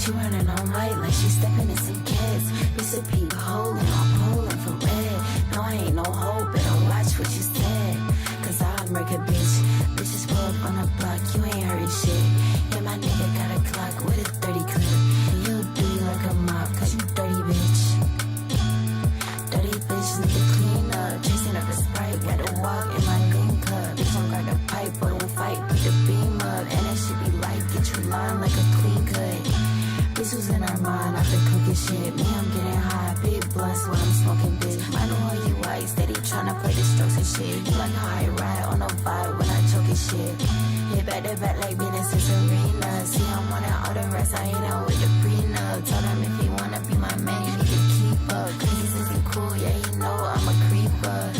She running all white like she stepping in some cats. It's a peep hole and I'm pulling for red. No, I ain't no hope, better watch what you said. Cause I'll murk a bitch. Bitches pull up on the block, you ain't heard shit. Yeah, my nigga got a clock with a 30 clip. And you do like a mop, cause you dirty bitch. Dirty bitch, need to clean up. Chasing up a Sprite, gotta walk in my green cup. Bitch, don't grab the pipe, but don't fight, put the beam up. And that shit be like, get you lined like a clean cut. Bitch was in our mind, I've been cooking shit. Me, I'm getting high, big blunts when I'm smoking, bitch. I know how you like, steady tryna play the strokes and shit. You like how I ride on a vibe when I choke and shit. Hit back to back like Venus and Serena. See, I'm wanting all the rest, I ain't out with the prenup. Told him if he wanna be my man, you need to keep up. Cause he says he cool, yeah, he know I'm a creeper.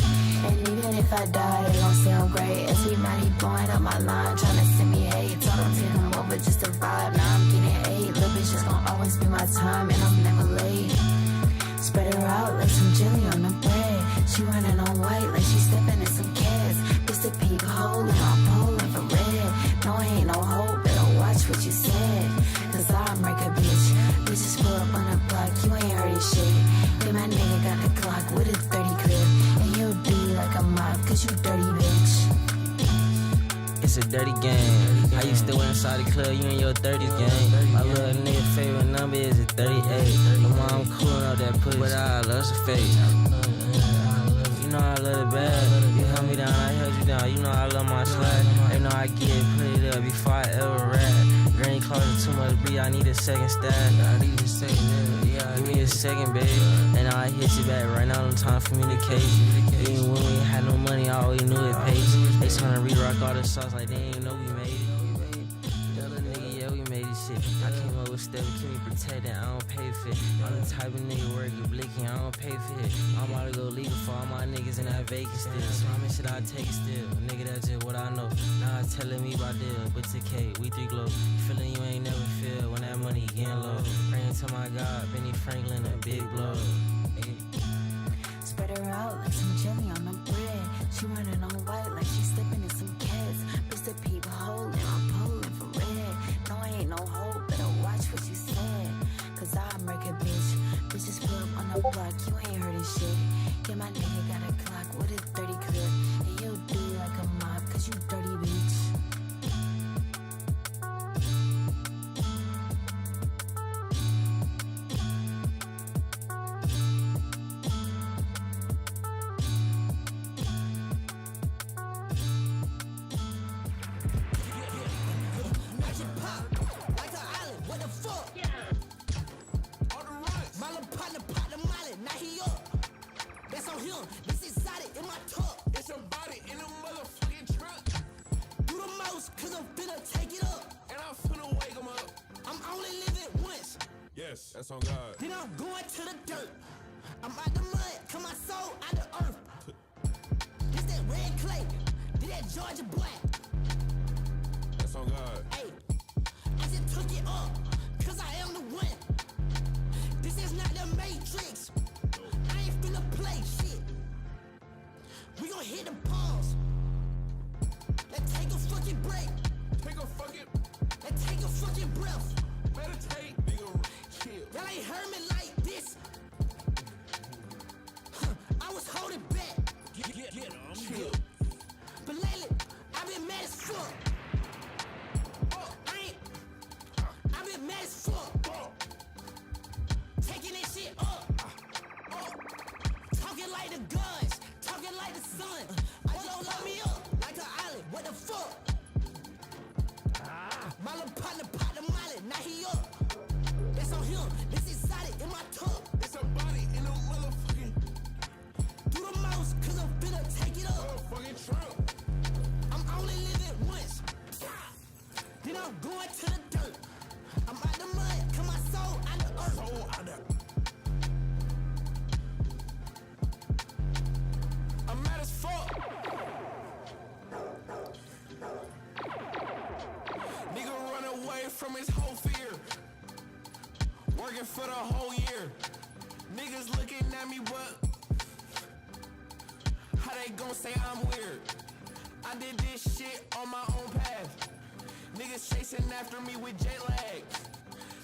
And even if I die, they gon' say I'm great. Everybody blowing up my line, tryna send me hate. Told him to come over just to vibe, now I'm getting 8. Little bitch just gon' always be my time, and I'm never late. Spread her out like some jelly on the bread. She running on white like she stepping in some cats. It's a peep hole and I'm pulling for red. No, I ain't no hope, better watch what you said. Cause I'll murk a bitch. Bitches pull up on the block, you ain't heard this shit. Yeah, my nigga got the clock with a 30 clip. And you'll do like a mop, cause you dirty bitch. It's a dirty game. How you still inside the club, you in your 30s game. My little nigga favorite number is a 38. My mom coolin' up that pussy, but I love her face. You know I love it bad. You held me down, I held you down. You know I love my swag. They know I get it, put it up before I ever rap. Green closet too much breed, I need a second stash. I need a second, yeah. Give me a second, baby. And now I hit you back right now, no time for communication. Even when we ain't had no money, I always knew it pays. They tryna re-rock all the sauce like they ain't know we made it. Other nigga, yeah, we made this shit. I came up with stuff, keep me protected, I don't pay for it. I'm the type of nigga work you blinking, I don't pay for it. I'm about to go legal for all my niggas in that Vegas still. So I mean shit, I take it still. Nigga, that's just what I know. Now it's telling me about this, but it's okay, we 3 glow. Feeling you ain't never feel when that money getting low. Praying to my God, Benny Franklin, a big blow. Spread her out like some jelly on the bread. She running on white like she stepping in some cats. Bitch, the peep hole and I'm pulling for red. No, I ain't no hope, better watch what you said. Cause I'll murk a bitch. Bitches pull up on the block, you ain't heard this shit. Yeah, my nigga got a clock with a 30 clip. And you'll do like a mop, cause you dirty bitch. This exotic in my truck. It's a body in a motherfucking truck. Do the most, cause I'm finna take it up. And I'm finna wake them up. I'm only living once. Yes, that's on God. Then I'm going to the dirt. I'm out the mud, cut my soul out the earth. This that red clay, this that Georgia black. That's on God. Hey, I just took it up, cause I am the one. This is not the Matrix. I ain't finna play shit. We gon' hit the pause. Let's take a fucking break. Let's take a fucking breath. Meditate, nigga, chill. Y'all ain't heard me like this. I was holding back. Get chill. But lately, I've been mad as fuck. I've been mad as fuck. Taking this shit up. Talking like the guns, talking like the sun. I don't lock me up like an island. What the fuck? My little partner popped the Malik, now he up. That's on him. This exotic in my tub. It's a body in a motherfucking. Do the most, cause I'm finna take it up. Motherfucking trunk. I'm only living once. Then I'm going to the dirt. I'm out the mud, cut my soul out the earth. Soul out the. I'm mad as fuck. Nigga run away from his whole fear. Working for the whole year. Niggas looking at me, but how they gon' say I'm weird? I did this shit on my own path. Niggas chasing after me with jet lag.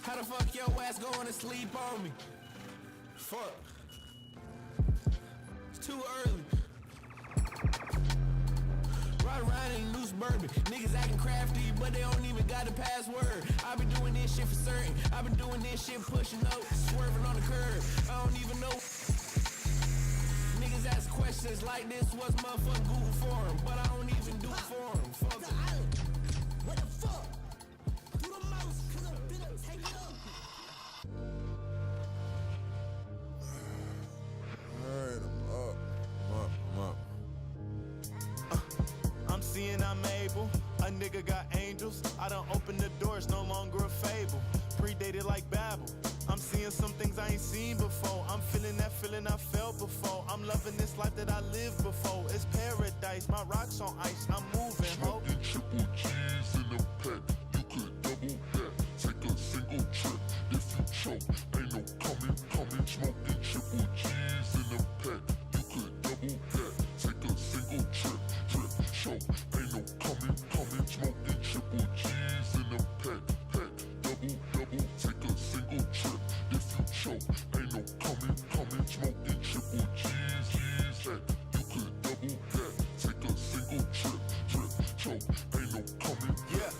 How the fuck your ass going to sleep on me. Fuck. It's too early. Ride around in loose bourbon. Niggas acting crafty, but they don't even got the password. I been doing this shit for certain. I been doing this shit pushing up, swerving on the curb. I don't even know. Niggas ask questions like this, what's motherfucking Google for 'em? But I don't even do it for 'em. Fuck the island. What the fuck? Do the most, cause I'm finna take it up. Alright, I'm up. I'm seeing I'm able. A nigga got angels. I done opened the door, it's no longer a fable. Predated like Babel. I'm seeing some things I ain't seen before. I'm feeling that feeling I felt before. I'm loving this life that I lived before. It's paradise, my rocks on ice. I'm moving, ho. Smoking triple G's in the pack. You could double that. Take a single trip. If you choke, ain't no coming. Smoking triple G's in the pack. You could double that. Take a single trip. Choke, ain't no coming. Smoking triple G's in the pack. Double, take a single trip. If you choke, ain't no coming. Smoking triple G's. That you could double that. Take a single trip. Choke, ain't no coming. Yeah.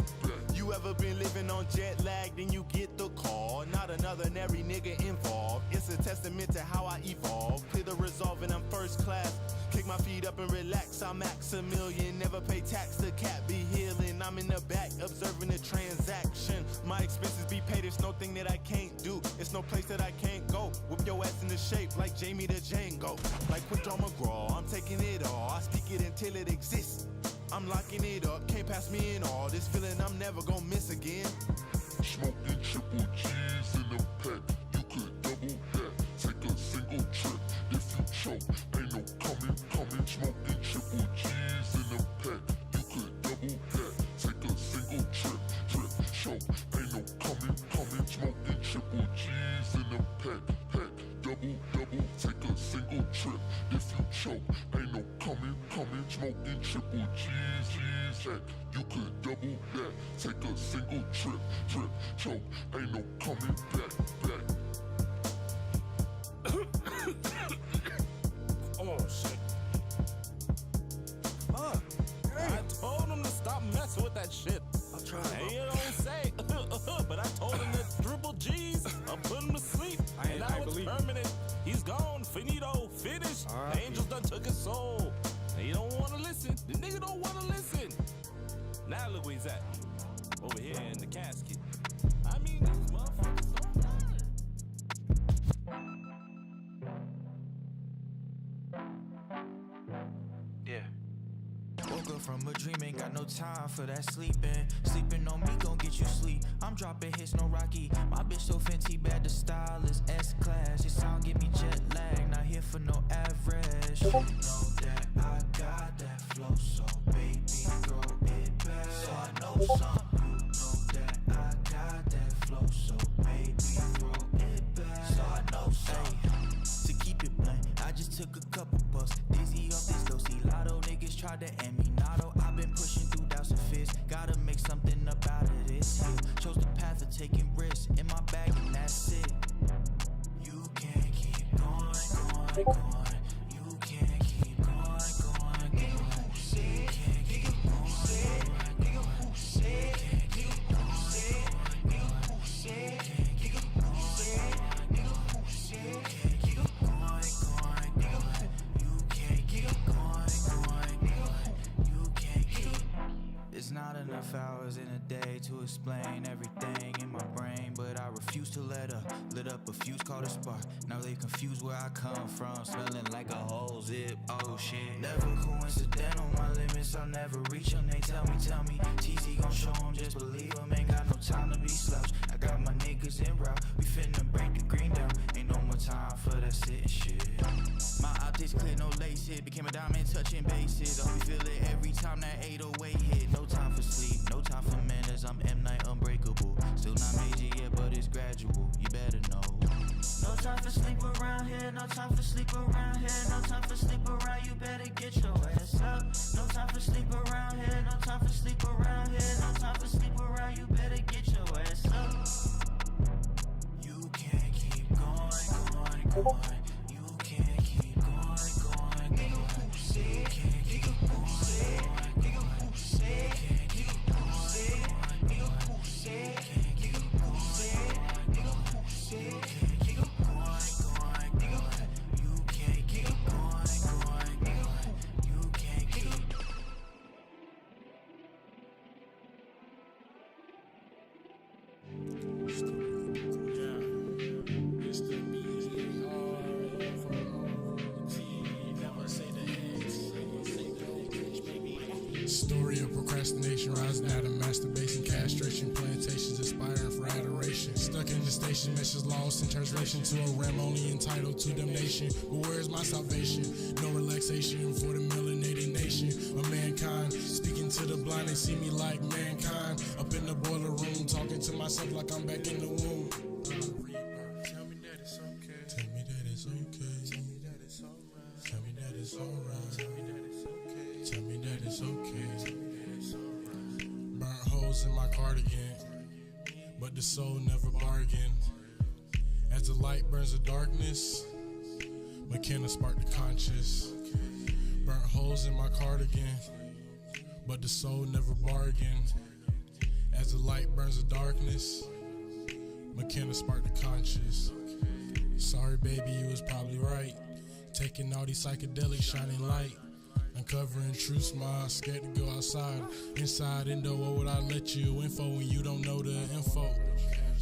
You ever been living on jet lag? Then you get the call. Not another nary nigga involved. It's a testament to how I evolve. Clear the resolve and I'm first class. Kick my feet up and relax. I'm Maximilian. Never pay tax. The cat be healing. I'm in the back observing the transaction. My expenses be paid. It's no thing that I can't do. It's no place that I can't go. Whip your ass into shape like Jamie the Django. Like Quick Draw McGraw. I'm taking it all. I speak it until it exists. I'm locking it up. Can't pass me in all. This feeling I'm never gonna miss again. Smoking triple G's in the pack. You could double that. Take a single trip. If you choke, ain't no coming. Smoking triple G's in the pack. You could double that. Take a single trip. Choke, ain't no coming. Smoking triple G's in the pack. Double, take a single trip. If you choke, ain't no coming. Smoking triple G's. That you could double that. Take a single trip. Choke, ain't no coming back. Oh shit. Fuck. I told him to stop messing with that shit. I'll try. And you don't say, but I told him that triple G's, I put him to sleep. And now it's permanent. He's gone. Finito. Finished. The angels done took his soul. And he don't want to listen. The nigga don't want to listen. Now look where he's at. Over here in the casket. I mean, these motherfuckers don't matter. Yeah. Woke up from a dream, ain't got no time for that sleeping. Sleeping on me, gon' get you sleep. I'm dropping hits, no Rocky. My bitch so Fenty bad, the style is S-class. Your sound give me jet lag, not here for no average. You know that I got that flow, so baby, throw it back. So I know something. You know that I got that flow, so baby, throw it back. So I know something. To keep it blunt, I just took a couple puffs. Dizzy off this low, see lotto niggas tried to end me. Notto, I've been pushing through doubts and fears. Gotta make something about it, it's here. Chose the path of taking risks in my bag and that's it. You can't keep going. You can't keep going. You can't keep It's not enough hours in a day to explain everything in my brain, but I refuse to let up. Lit up a fuse called a spark. Now they confused where I come from, smelling like a whole zip. Oh shit. Never coincidental, my limits I'll never reach them. They tell me, TZ gon' show them, just believe them. Ain't got no time to be slouched. I got my niggas in route. We finna break the green down. Ain't no more time for that sitting shit. My optics clear, no lace hit. Became a diamond touching bases. Oh, we feel it every time that 808 hit. No time for sleep, no time for manners. I'm M. Night Unbreakable. Still not major yet, but it's gradual. You better know. No time for sleep around here. No time for sleep around here. No time for sleep around. You better get your ass up. No time for sleep around here. No time for sleep around here. No time for sleep around. You better get your ass up. going. You can't keep going, going, going. You can't keep going, going, going. You can't keep going, going, going. You can't keep going, going, going. You can't keep going, going, going. You can't keep going, going, going. You can't keep. Story of procrastination, rising out of masturbation, castration, plantations, aspiring for adoration. Stuck in the station, message lost in translation to a realm only entitled to damnation. But where's my salvation? No relaxation for the melanated nation of mankind. Speaking to the blind, they see me like mankind. Up in the boiler room, talking to myself like I'm back in the womb. Tell me that it's okay. Tell me that it's okay. Tell me that it's alright. Tell me that it's alright. Tell me that it's okay. Tell me that it's okay. Burnt holes in my cardigan, but the soul never bargained. As the light burns the darkness, McKenna sparked the conscious. Burnt holes in my cardigan, but the soul never bargained. As the light burns the darkness, McKenna sparked the conscious. Sorry baby, you was probably right. Taking all these psychedelics, shining light. Uncovering true smile, scared to go outside. Inside Indo, what would I let you info when you don't know the info?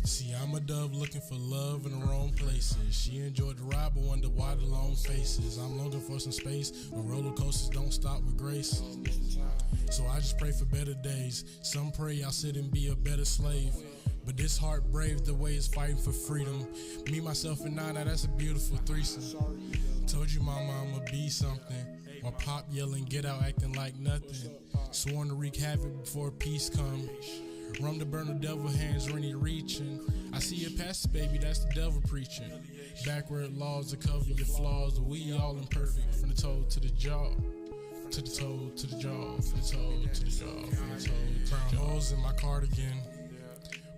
See, I'm a dove looking for love in the wrong places. She enjoyed the ride, but wonder why the long faces. I'm looking for some space when roller coasters don't stop with grace. So I just pray for better days. Some pray I'll sit and be a better slave. But this heart brave the way it's fighting for freedom. Me, myself, and Nana, that's a beautiful threesome. Told you mama I'ma be something. While pop yelling, get out acting like nothing. Sworn to wreak havoc before peace come. Rum to burn the devil, hands really reaching. I see your past, baby, that's the devil preaching. Backward laws to cover your flaws. We all imperfect, from the toe to the jaw. To the toe, to the jaw, from the toe, to the jaw, from the toe. Burn holes in my cardigan,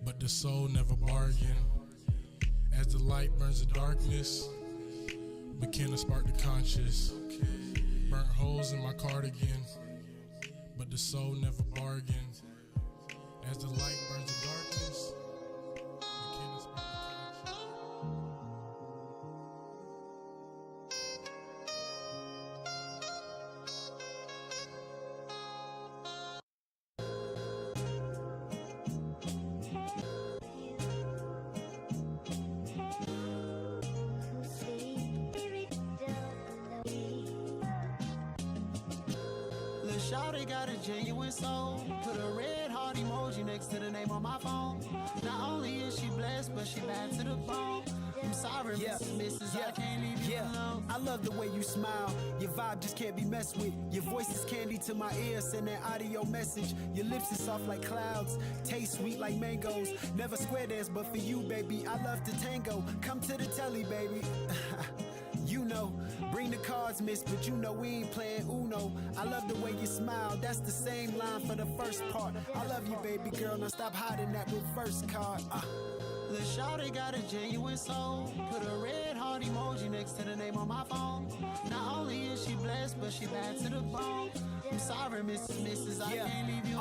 but the soul never bargained. As the light burns the darkness, McKenna sparked the conscious. Burnt holes in my cardigan, but the soul never bargained. As the light burns the darkness, McKenna sparked the Shawty got a genuine soul. Put a red heart emoji next to the name on my phone. Not only is she blessed, but she bad to the bone. I'm sorry, Mrs. I can't leave you alone. I love the way you smile. Your vibe just can't be messed with. Your voice is candy to my ears. Send that audio message. Your lips is soft like clouds. Taste sweet like mangoes. Never square dance, but for you, baby, I love to tango. Come to the telly, baby. You know, bring the cards, miss, but you know we ain't playing Uno. I love the way you smile, that's the same line for the first part. I love you, baby girl, now stop hiding that reverse card. Lil' shawty got a genuine soul. Put a red heart emoji next to the name on my phone. Not only is she blessed, but she bad to the bone. I'm sorry, Mrs.Mrs, I can't leave you.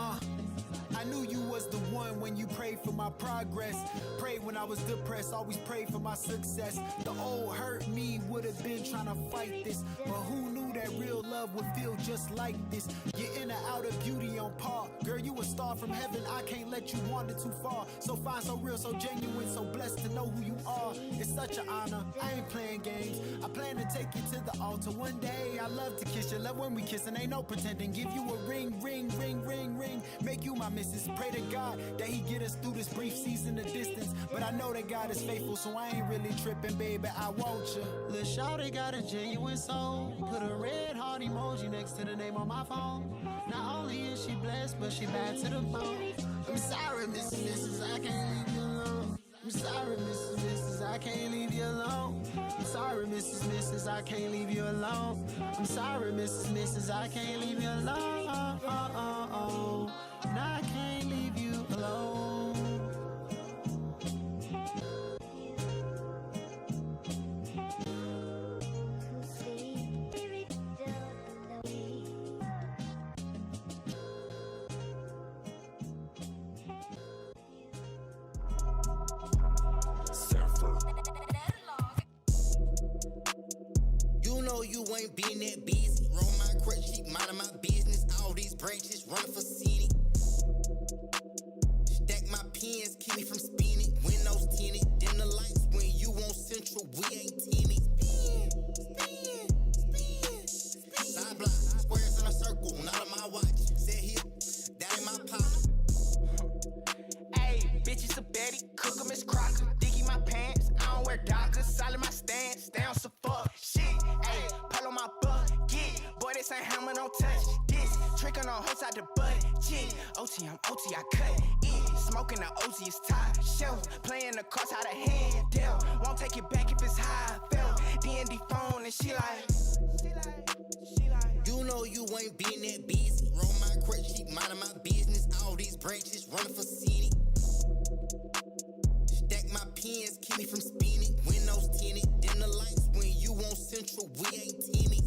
I knew you was the one when you prayed for my progress. Prayed when I was depressed, always prayed for my success. The old hurt me would have been trying to fight this, but who knew that real love would feel just like this? You're in and out of beauty on par. Girl, you a star from heaven, I can't let you wander too far. So fine, so real, so genuine, so blessed to know who you are. It's such an honor, I ain't playing games. I plan to take you to the altar one day. I love to kiss you, love when we kiss, and ain't no pretending. Give you a ring, ring, ring, ring, ring. Make you my missus. Pray to God that he get us through this brief season of distance. But I know that God is faithful, so I ain't really tripping, baby, I want you. Lil' shawty got a genuine soul. Put a red heart emoji next to the name on my phone. Not only is she blessed, but she bad to the bone. I'm sorry, Mrs.Mrs, I can't leave you alone. I'm sorry, Mrs.Mrs, I can't leave you alone. I'm sorry, Mrs.Mrs, I can't leave you alone. I'm sorry, Mrs.Mrs, I can't leave you alone. And I can't leave you alone. ain't been that busy. Roll my crutch, keep minding my business. All these branches running for city. Stack my pins, keep me from spinning. Windows tinted, dim the lights when you on central. We ain't timid. Side block, squares in a circle, not on my watch. Set here, that ain't my pop. Ayy, bitch, it's a Betty, cook 'em as Crocker. Diggy my pants, I don't wear Dockers. Solid my stance, down so fuck shit. Ayy, pull on my bucket. Boy, this ain't hammer, don't touch this. Trickin' on hoes out the butt. Chick, OT, I'm OT, I cut it. Smoking the OZ is top shelf. Playing the cards how the hand dealt. Won't take it back if it's how I felt. D&D phone and she like. You know you ain't been that busy. Roll my crutch, keep minding my business. All these branches running for city. Stack my pins, keep me from spinning. Windows tinted, dim the lights when you on central. We ain't timid.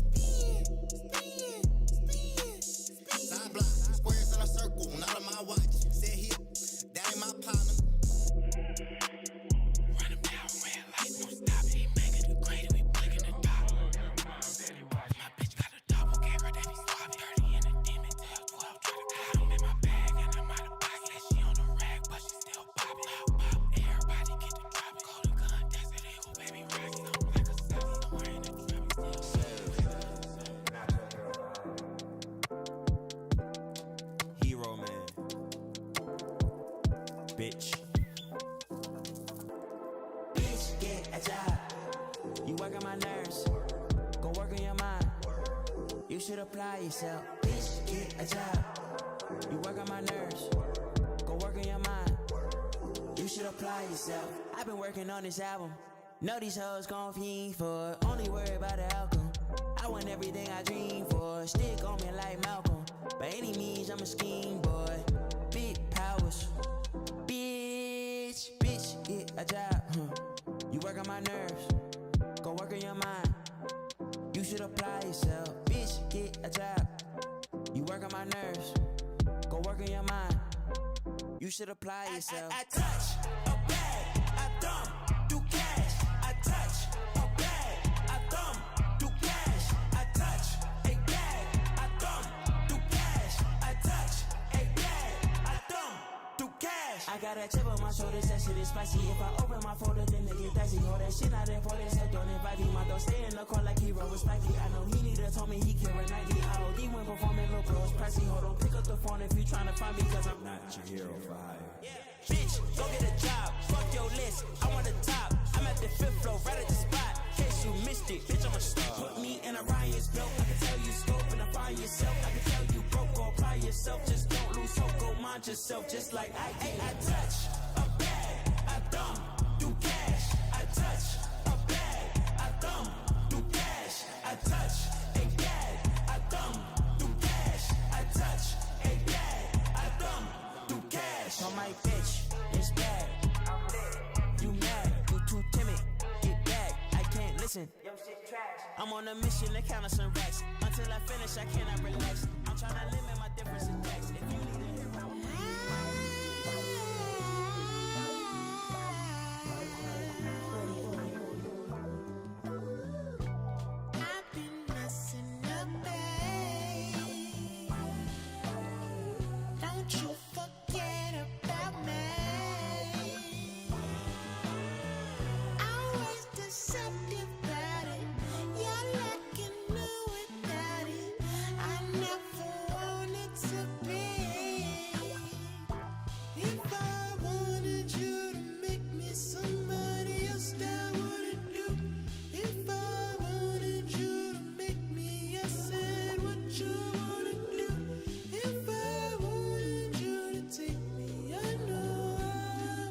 Side block, squares in a circle, not on my watch. Set here, that ain't my partner. Run him down, red light, no stop. He making the grade, we blinking the top. My bitch got a double camera that he swap. 30 in the demon, tell 12, try to hide him in my bag, and I'm out of pocket. She on the rag, but she still popping. Pop, everybody get the drop. Golden gun, that's it, eagle, baby, rockin' on like a celly. I'm wearing the trap, still Hero man. Bitch. Bitch, get a job. You work on my nerves. Go work on your mind. You should apply yourself. Bitch, get a job. You work on my nerves. Go work on your mind. You should apply yourself. I've been working on this album. Know these hoes gon' fiend for it. Only worry about the outcome. I want everything I dream for. Stick on me like Malcolm. By any means, I'm a scheme boy. Big powers. Bitch, get a job. You work on my nerves. Go work on your mind. You should apply yourself. Bitch, get a job. You work on my nerves. Go work on your mind. You should apply yourself. I touch a bag, I thumb, do cash. I touch a bag, I thumb, do cash. I touch a bag, I thumb, do cash. I touch a bag, I thumb, do cash. I got a chip on my shoulders, that shit is spicy. If I open my folder, then they get dicey. Hold that shit out there for this head, don't invite me. Mando stay in the car like hero was spiky. I know he needed told me he carried 90. I OD when performing, low bros pricey. Hold on, pick up the phone if you tryna find me, cause I'm Not your hero for hire. bitch, go get a job. Fuck your list, I want the top. I'm at the fifth floor, right at the spot. In case you missed it, bitch, I'm a star. Put me in a Ryan's belt. I can tell you scope and find yourself. I can tell you broke, go apply yourself. Just don't lose hope, go mind yourself. Just like I touch a bag, I thumb, do cash. I touch a bag, I thumb, do cash. I touch a bag, I thumb, do cash. I touch a bag, I thumb, do cash. On my bitch, it's bad. You mad, you too timid. Get back, I can't listen. I'm on a mission to count some racks. Until I finish, I cannot relax. I'm trying to limit my difference in tax. If you need a hero, I've been messing up, babe. Don't you forget about me. Always deceptive about it. You're like you knew without it. I never wanted to be. If I wanted you to make me somebody else, that wouldn't do. If I wanted you to make me, I said what you wanna do. If I wanted you to take me, I know I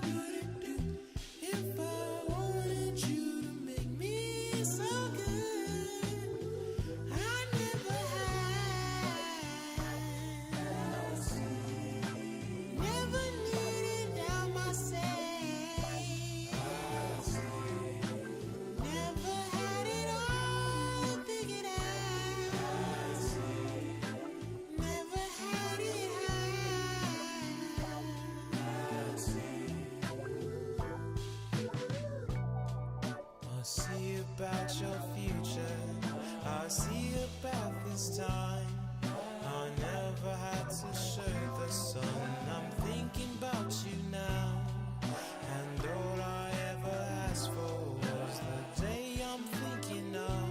wouldn't do. If I wanted you to make me so good, I never needed out myself. Never had it all figured out. Never had it I'll see about your future. I see a path this time. I never had to shake the sun. I'm thinking about you now, and all I ever asked for was the day I'm thinking of.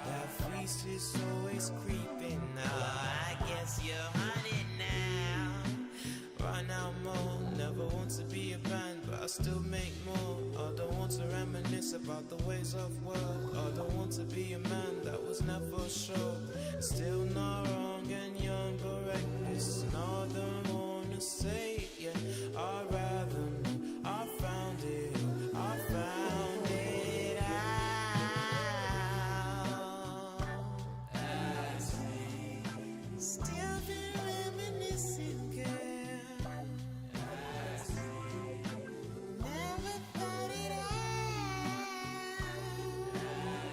That feast is always creeping now. I guess you're hunted now. Right now, more. Never want to be a band, but I still make more. I don't want to reminisce about the ways of work. I don't want to be a man that was never sure. Still not wrong and young, but reckless. And I don't want to say it yet. I'd rather know I found it. I found it out. As we still been reminiscing, girl. As we never thought it out.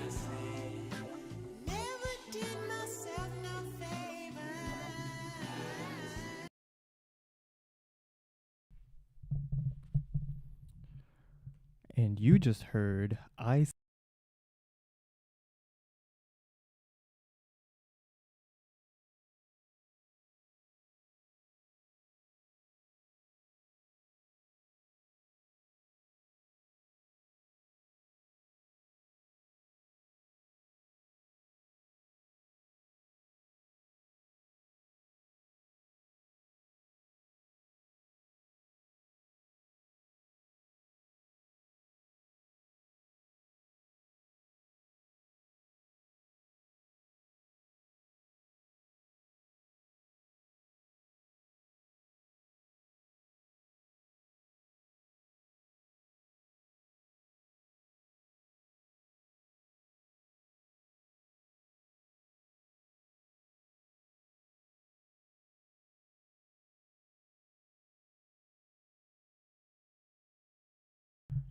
As we never did myself no favor. And you just heard I.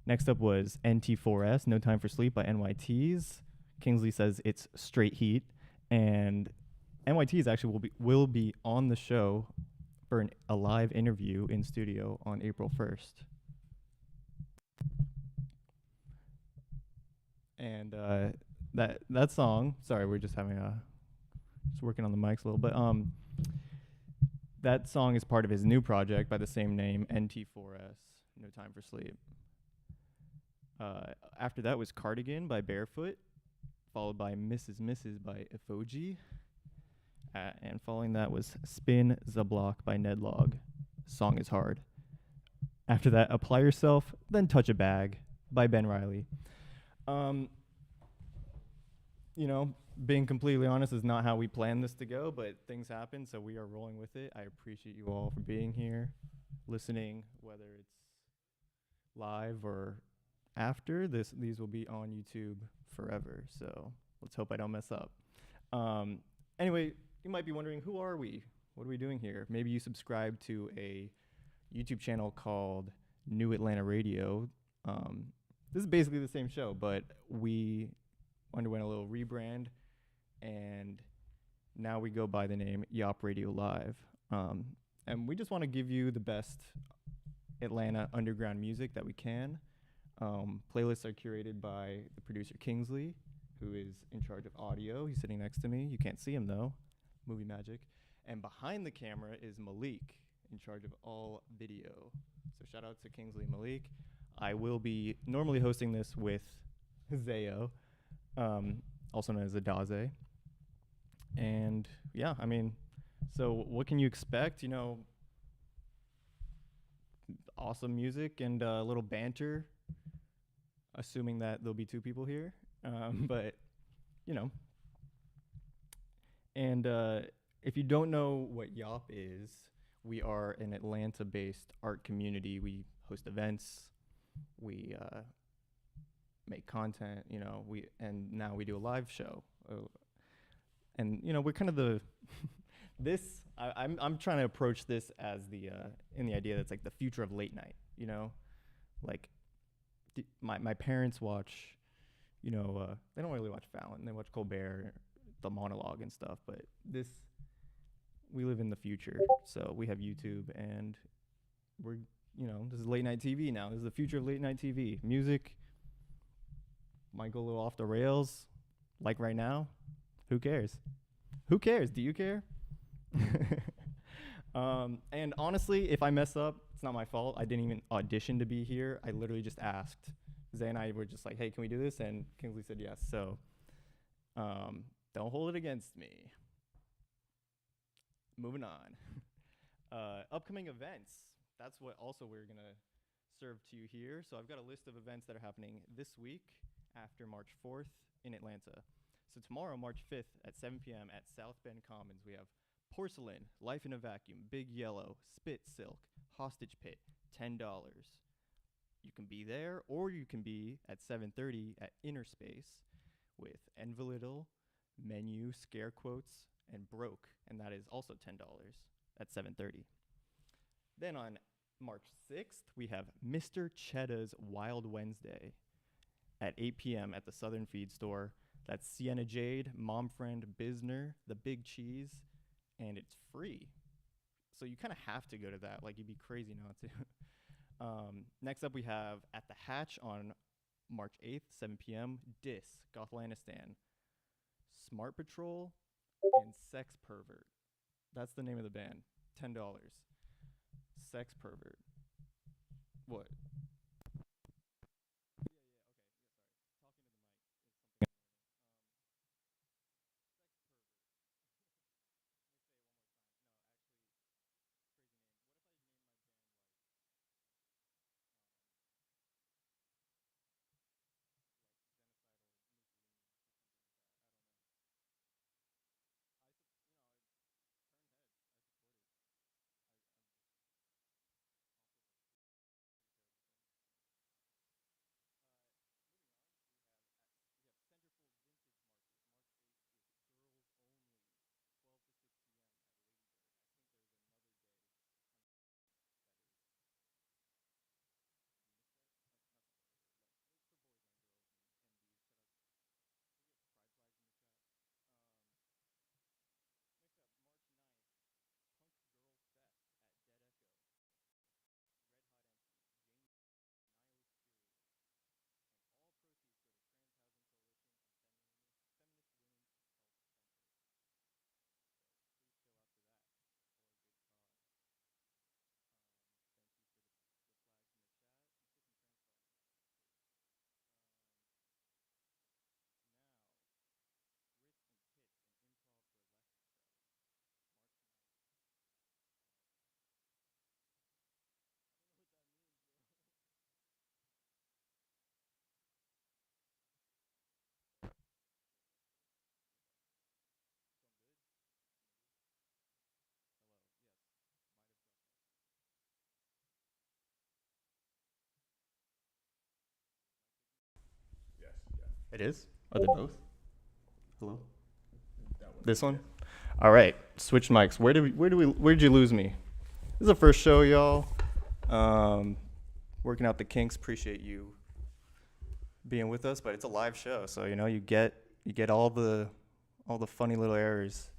Next up was Nt4s No Time for Sleep by NY Teez. Kingsley says it's straight heat, and NY Teez actually will be on the show for a live interview in studio on April 1st. And that song, sorry, we're just having just working on the mics a little bit. That song is part of his new project by the same name, Nt4s No Time for Sleep. After that was Cardigan by Barefoot, followed by Mrs.Mrs by Efojie. And following that was Spin the Block by Nedlog. Song is hard. After that, Apply Yourself, then Touch a Bag by Ben Reilly. You know, being completely honest is not how we planned this to go, but things happen, so we are rolling with it. I appreciate you all for being here, listening, whether it's live or after. These will be on YouTube forever, so let's hope I don't mess up. Anyway, you might be wondering, who are we? What are we doing here? Maybe you subscribe to a YouTube channel called New Atlanta Radio. This is basically the same show, but we underwent a little rebrand, and now we go by the name YAWP Radio Live. And we just want to give you the best Atlanta underground music that we can. Playlists are curated by the producer Kingsley, who is in charge of audio. He's sitting next to me. You can't see him though, movie magic. And behind the camera is Malik, in charge of all video. So shout out to Kingsley and Malik. I will be normally hosting this with ZayOh, also known as Adaze. And yeah, I mean, so what can you expect? You know, awesome music and a little banter, assuming that there'll be two people here. But, you know. And if you don't know what YAWP is, we are an Atlanta-based art community. We host events. We make content, you know, and now we do a live show. And, you know, we're kind of the, I'm trying to approach this as in the idea that's like the future of late night, you know? Like, my parents watch, you know, they don't really watch Fallon. They watch Colbert, the monologue and stuff, but we live in the future. So we have YouTube, and we're, you know, this is late night TV now. This is the future of late night TV. Music might go a little off the rails. Like right now, who cares? Who cares? Do you care? And honestly, if I mess up, it's not my fault. I didn't even audition to be here. I literally just asked. Zay and I were just like, hey, can we do this? And Kingsley said yes. So don't hold it against me. Moving on. Upcoming events. That's what also we're going to serve to you here. So I've got a list of events that are happening this week after March 4th in Atlanta. So tomorrow, March 5th at 7 p.m. at South Bend Commons, we have Porcelain, Life in a Vacuum, Big Yellow, Spit Silk, Hostage Pit, $10. You can be there, or you can be at 7:30 at Inner Space with Envelidal, Menu, Scare Quotes, and Broke, and that is also $10 at 7:30. Then on March 6th, we have Mr. Cheddah's Wild Wednesday at 8 p.m. at the Southern Feed Store. That's Sienna Jade, Mom Friend, Bisner, The Big Cheese, and it's free. So you kind of have to go to that. Like, you'd be crazy not to. Next up, we have At the Hatch on March 8th, 7 p.m. Dis, Gothlanistan, Smart Patrol, and Sex Pervert. That's the name of the band. $10. Sex Pervert. What? It is? Are they both? Hello? This one? All right. Switch mics. Where did you lose me? This is the first show, y'all. Working out the kinks. Appreciate you being with us, but it's a live show, so you know you get all the funny little errors.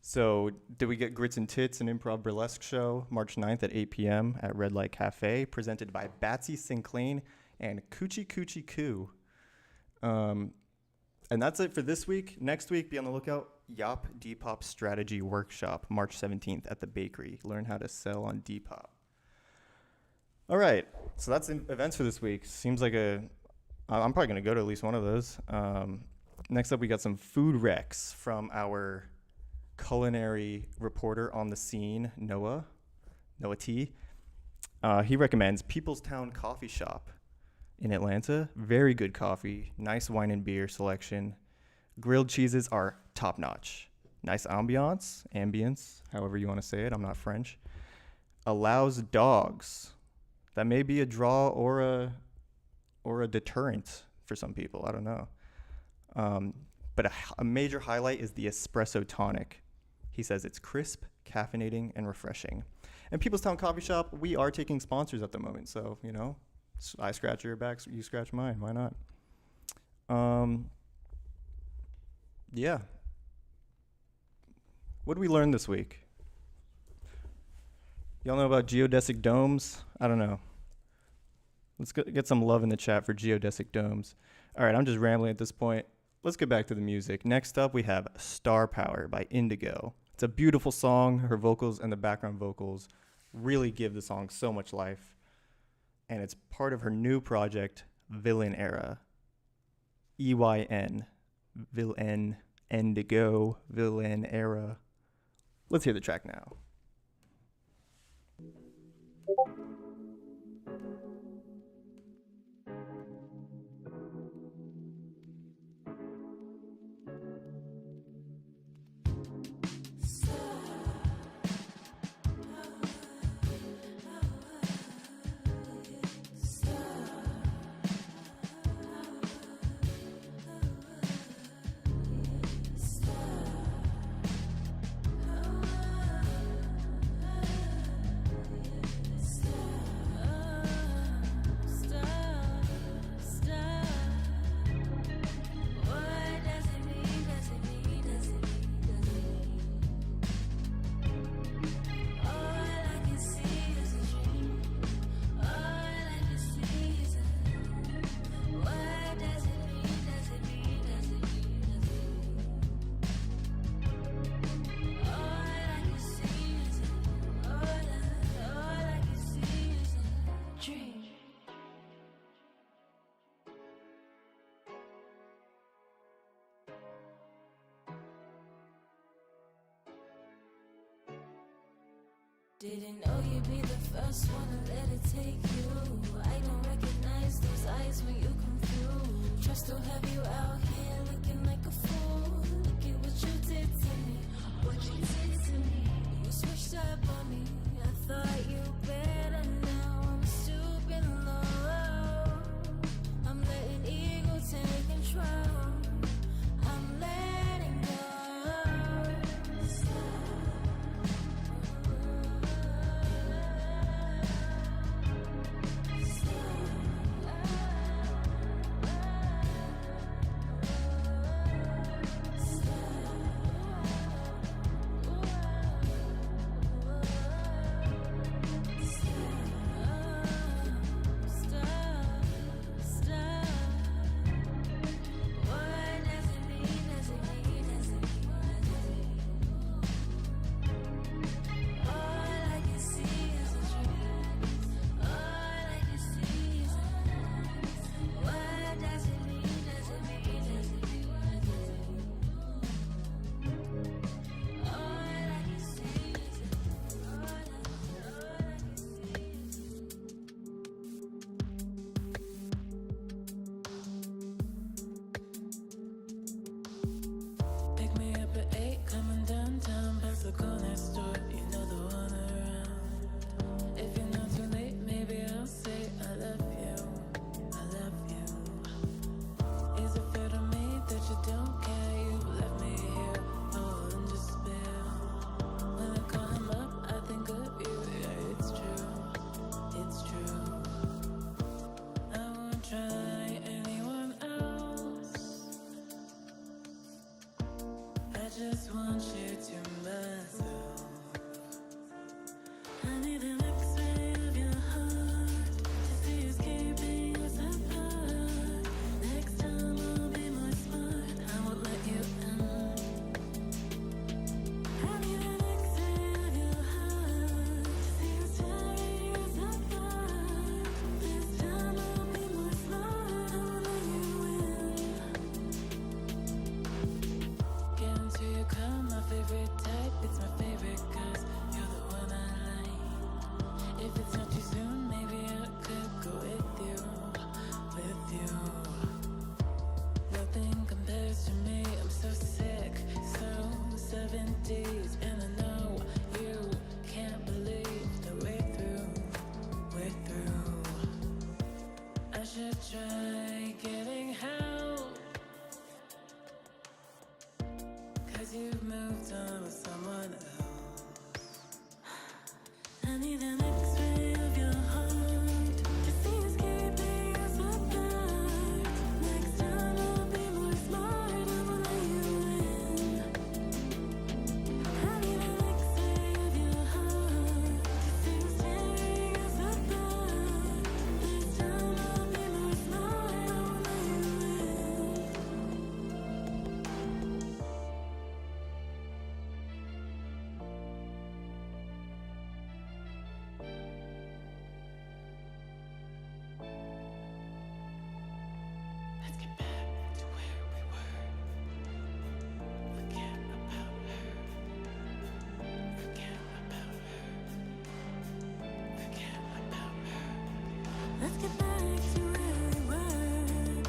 So did we get Grits and Tits, an improv burlesque show, March 9th at 8 p.m. at Red Light Cafe, presented by Batsy Sinclain and Coochie Coochie Coo. And that's it for this week. Next week, be on the lookout. YAWP Depop Strategy Workshop, March 17th at the Bakery. Learn how to sell on Depop. All right, so that's events for this week. Seems like I'm probably going to go to at least one of those. Next up, we got some food recs from our culinary reporter on the scene, Noah T. He recommends People's Town Coffee Shop in Atlanta. Very good coffee, nice wine and beer selection. Grilled cheeses are top notch. Nice ambience, however you want to say it. I'm not French. Allows dogs. That may be a draw or a deterrent for some people. I don't know. But a major highlight is the espresso tonic. He says it's crisp, caffeinating, and refreshing. And People's Town Coffee Shop, we are taking sponsors at the moment. So, you know, I scratch your back, you scratch mine. Why not? Yeah. What did we learn this week? Y'all know about geodesic domes? I don't know. Let's get some love in the chat for geodesic domes. All right, I'm just rambling at this point. Let's get back to the music. Next up, we have Star Power by Eyndigo. It's a beautiful song. Her vocals and the background vocals really give the song so much life. And it's part of her new project, Villain Era. EYN. Villain, Eyndigo, Villain Era. Let's hear the track now. Didn't know you'd be the first one to let it take you. I don't recognize those eyes when you come through. Trust don't have you out here looking like a fool. Look at what you did to me, what you did to me. You switched up on me, I thought you better now. I'm stooping low, I'm letting ego take control. I'm letting go. just want you to myself. I need an X-ray of your heart to see you escaping us apart. Next time I'll be more smart, I won't let you in. I need an X-ray of your heart to see you tearing us apart. This time I'll be more smart, I won't let you in. Guarantee you come, my favorite type. It's my favorite cause you're the one I like. If it's not too soon, maybe I could go with you. Nothing compares to me, I'm so sick, so 70s. And I know you can't believe that we're through. I should try getting help, cause you've moved on with someone else. I need an X-ray of your heart to see you escaping us apart. Next time I'll be more smart, I won't let you in. I need an X-ray of your heart to see you tearing us apart. This time Let's get back to where we were.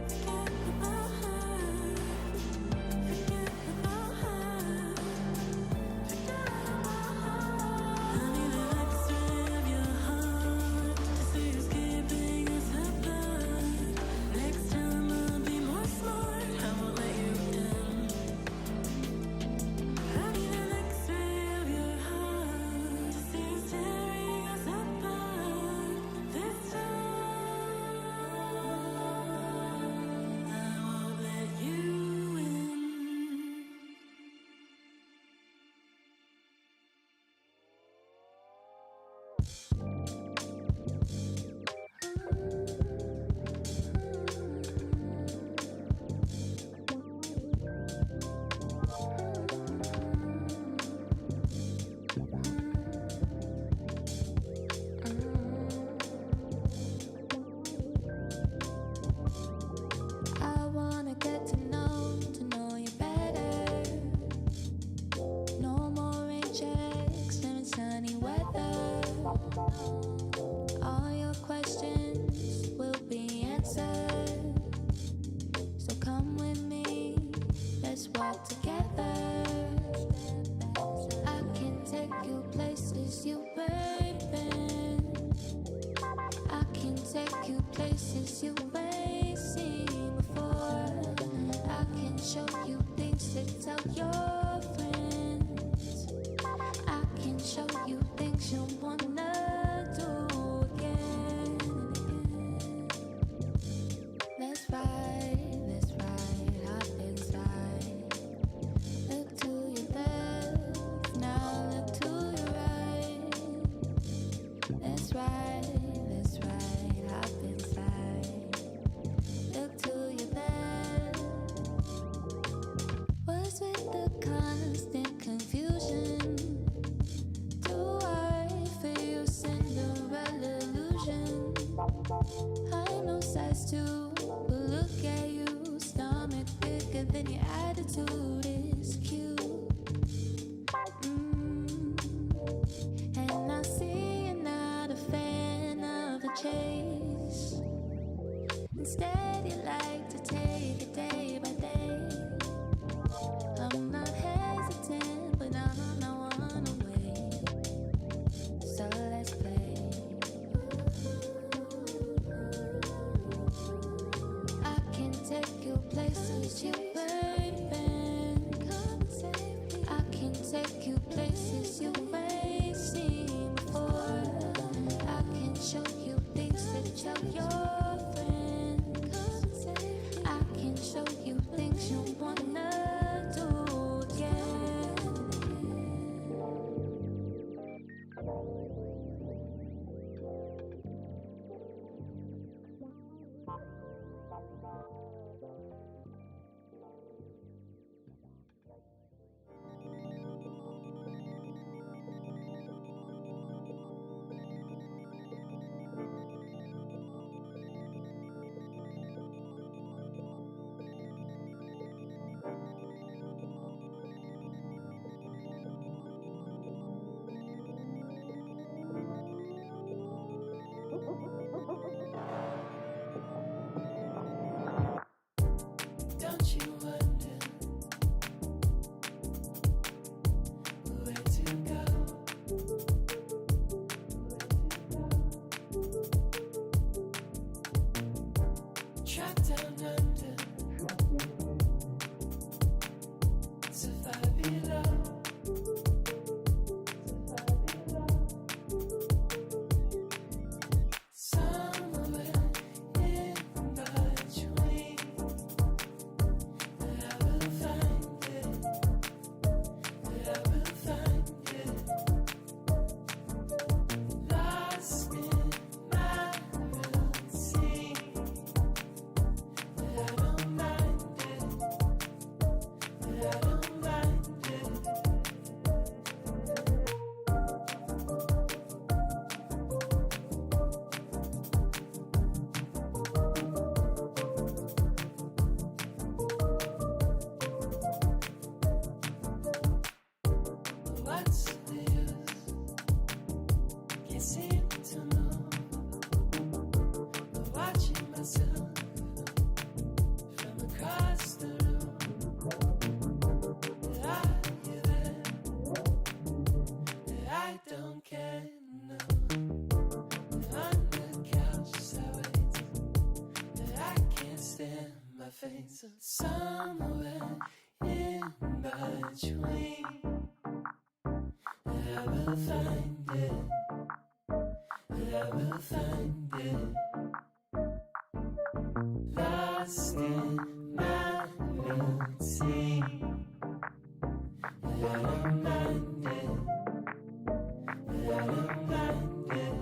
Forget about her. Forget about her. Forget about her. I need an X-ray of your heart to see who's keeping us apart. Next time I'll be more smart. I won't let you down. I need an X-ray of your heart to see who's tearing us apart. This time I won't let you in. I wanna get to know you better. No more rain checks during sunny weather. All your questions will be answered. So come with me, let's walk together. I can take you places you've been. I can take you places you ain't seen before. I can show you things to tell your friends. I can show you things you wanna do again and again. Let's ride hop inside. Look to your left, now look to your right. Let's ride hop inside. Look to your left. What's with the constant confusion? Do I feel Cinderella illusion? I'm no size 2, but look at you, stomach bigger than your attitude is cute. And I see you're not a fan of the chase. Instead, you like to take it day by day. I'm not hesitant, but I wanna wait. So let's play. I can take you places you ain't been. I can take you places you ain't seen before. I can show you things to tell your friends. I can show you things you wanna do again and don't you wonder where to go? Track down under, survive below. Somewhere in between, but I will find it. But I will find it. Lost in my routine, but I in my face. Somewhere in between, I will find it. I will find it. Lost in my routine, I don't mind it. I don't mind it.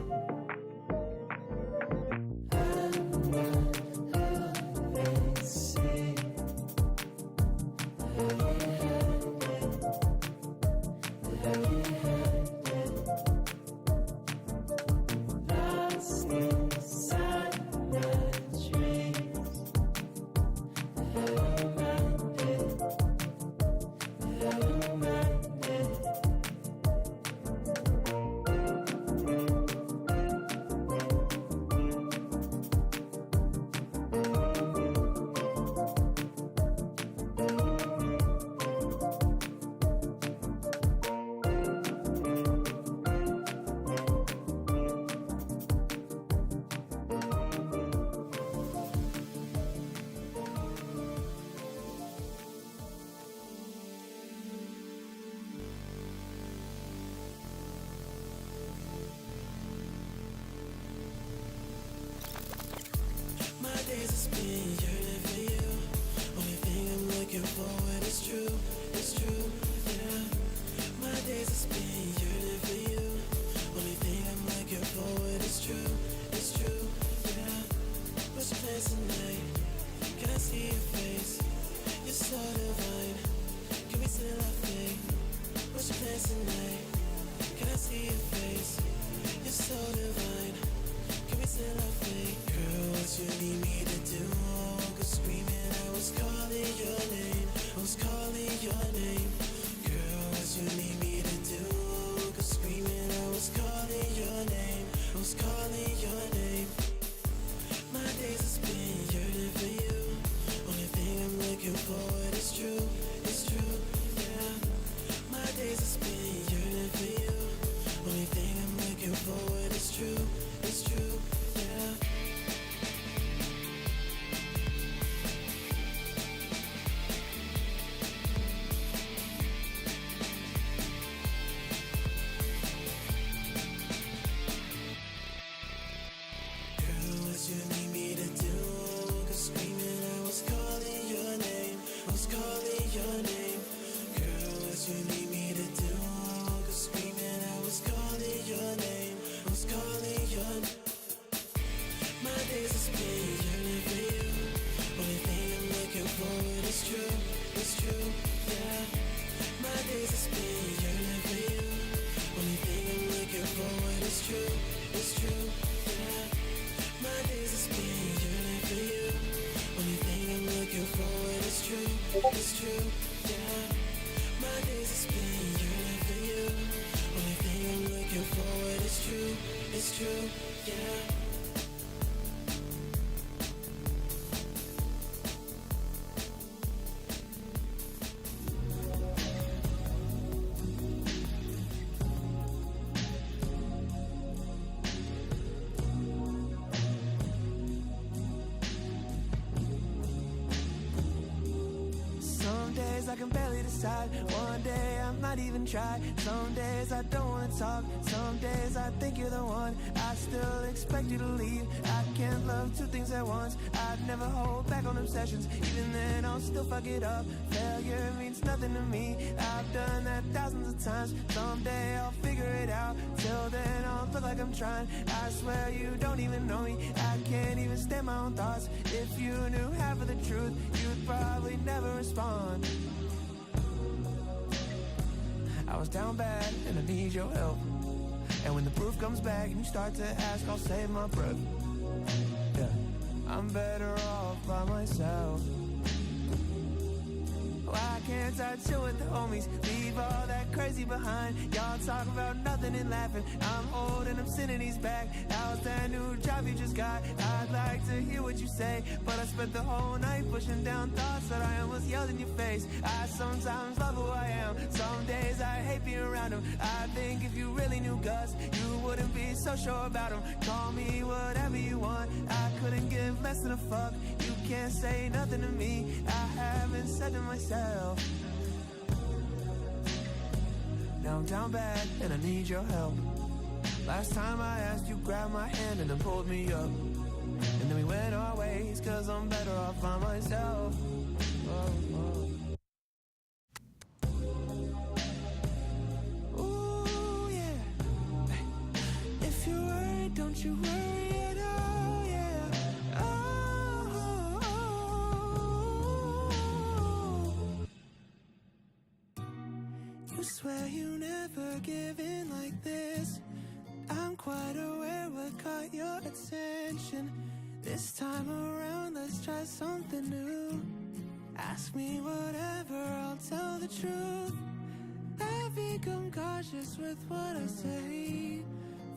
I'm not who they say. I can't hide it. I can't hide it. Lost inside my dreams, I don't mind it. I don't mind it. My days are spent yearning for you. Only thing I'm looking forward is true, yeah. My days are spent yearning for you. Only thing I'm looking forward is true, yeah. What's your plans tonight? Can I see your face? You're so divine. Can we still love me? What's your plans tonight? Can I see your face? You're so divine. Can we still love me? Girl, what you need me to do? Cause screaming, I was calling your name. I was calling your name. Girl, what you need me to do? Cause screaming, I was calling your name. I was calling your name. My days are spent yearning for you. Only thing I'm looking forward is true, yeah. My days are spent yearning for you. Only thing I'm looking forward is true, yeah. Girl, what you need me to do? Cause screaming, I was calling your name. I was calling your name. Girl, what you need me to do? Cause screaming, I was calling your name. I was calling your name. My days are spent yearning for you. Only thing I'm looking forward is true, yeah. My days are spent yearning for you. Only thing I'm looking forward is true, yeah. My days are spent yearning for you. Only thing I'm looking forward is true, yeah. My days are spent yearning for you. Only thing I'm looking forward is true, yeah. Some days I can barely decide. One day I might even try. Some days I don't wanna talk. Some days I think you're the one. I still expect you to leave. I can't love two things at once. I'd never hold back on obsessions. Even then I'll still fuck it up. Failure means nothing to me. I've done that thousands of times. Someday I'll figure it out. Till then I'll look like I'm trying. I swear you don't even know me. I can't even stand my own thoughts. If you knew half of the truth, you'd probably never respond. I was down bad and I need your help. And when the proof comes back and you start to ask, I'll save my breath. Yeah, I'm better off by myself. Why can't I chill with the homies? Leave all that crazy behind. Y'all talk about nothing and laughing. I'm old and I'm sitting these back. How's that new job you just got? I'd like to hear what you say, but I spent the whole night pushing down thoughts that I almost yelled in your face. I sometimes love who I am. Some days I hate being around him. I think if you really knew Gus, you wouldn't be so sure about him. Call me whatever you want. I couldn't give best of the fuck. You can't say nothing to me. I haven't said to myself. Now I'm down bad and I need your help. Last time I asked you, grabbed my hand and then pulled me up. And then we went our ways, cause I'm better off by myself. Ooh, yeah. If you're worried, don't you worry at all, yeah. Oh. You swear you never give in like this. I'm quite aware what caught your attention. This time around, let's try something new. Ask me whatever, I'll tell the truth. I've become cautious with what I say.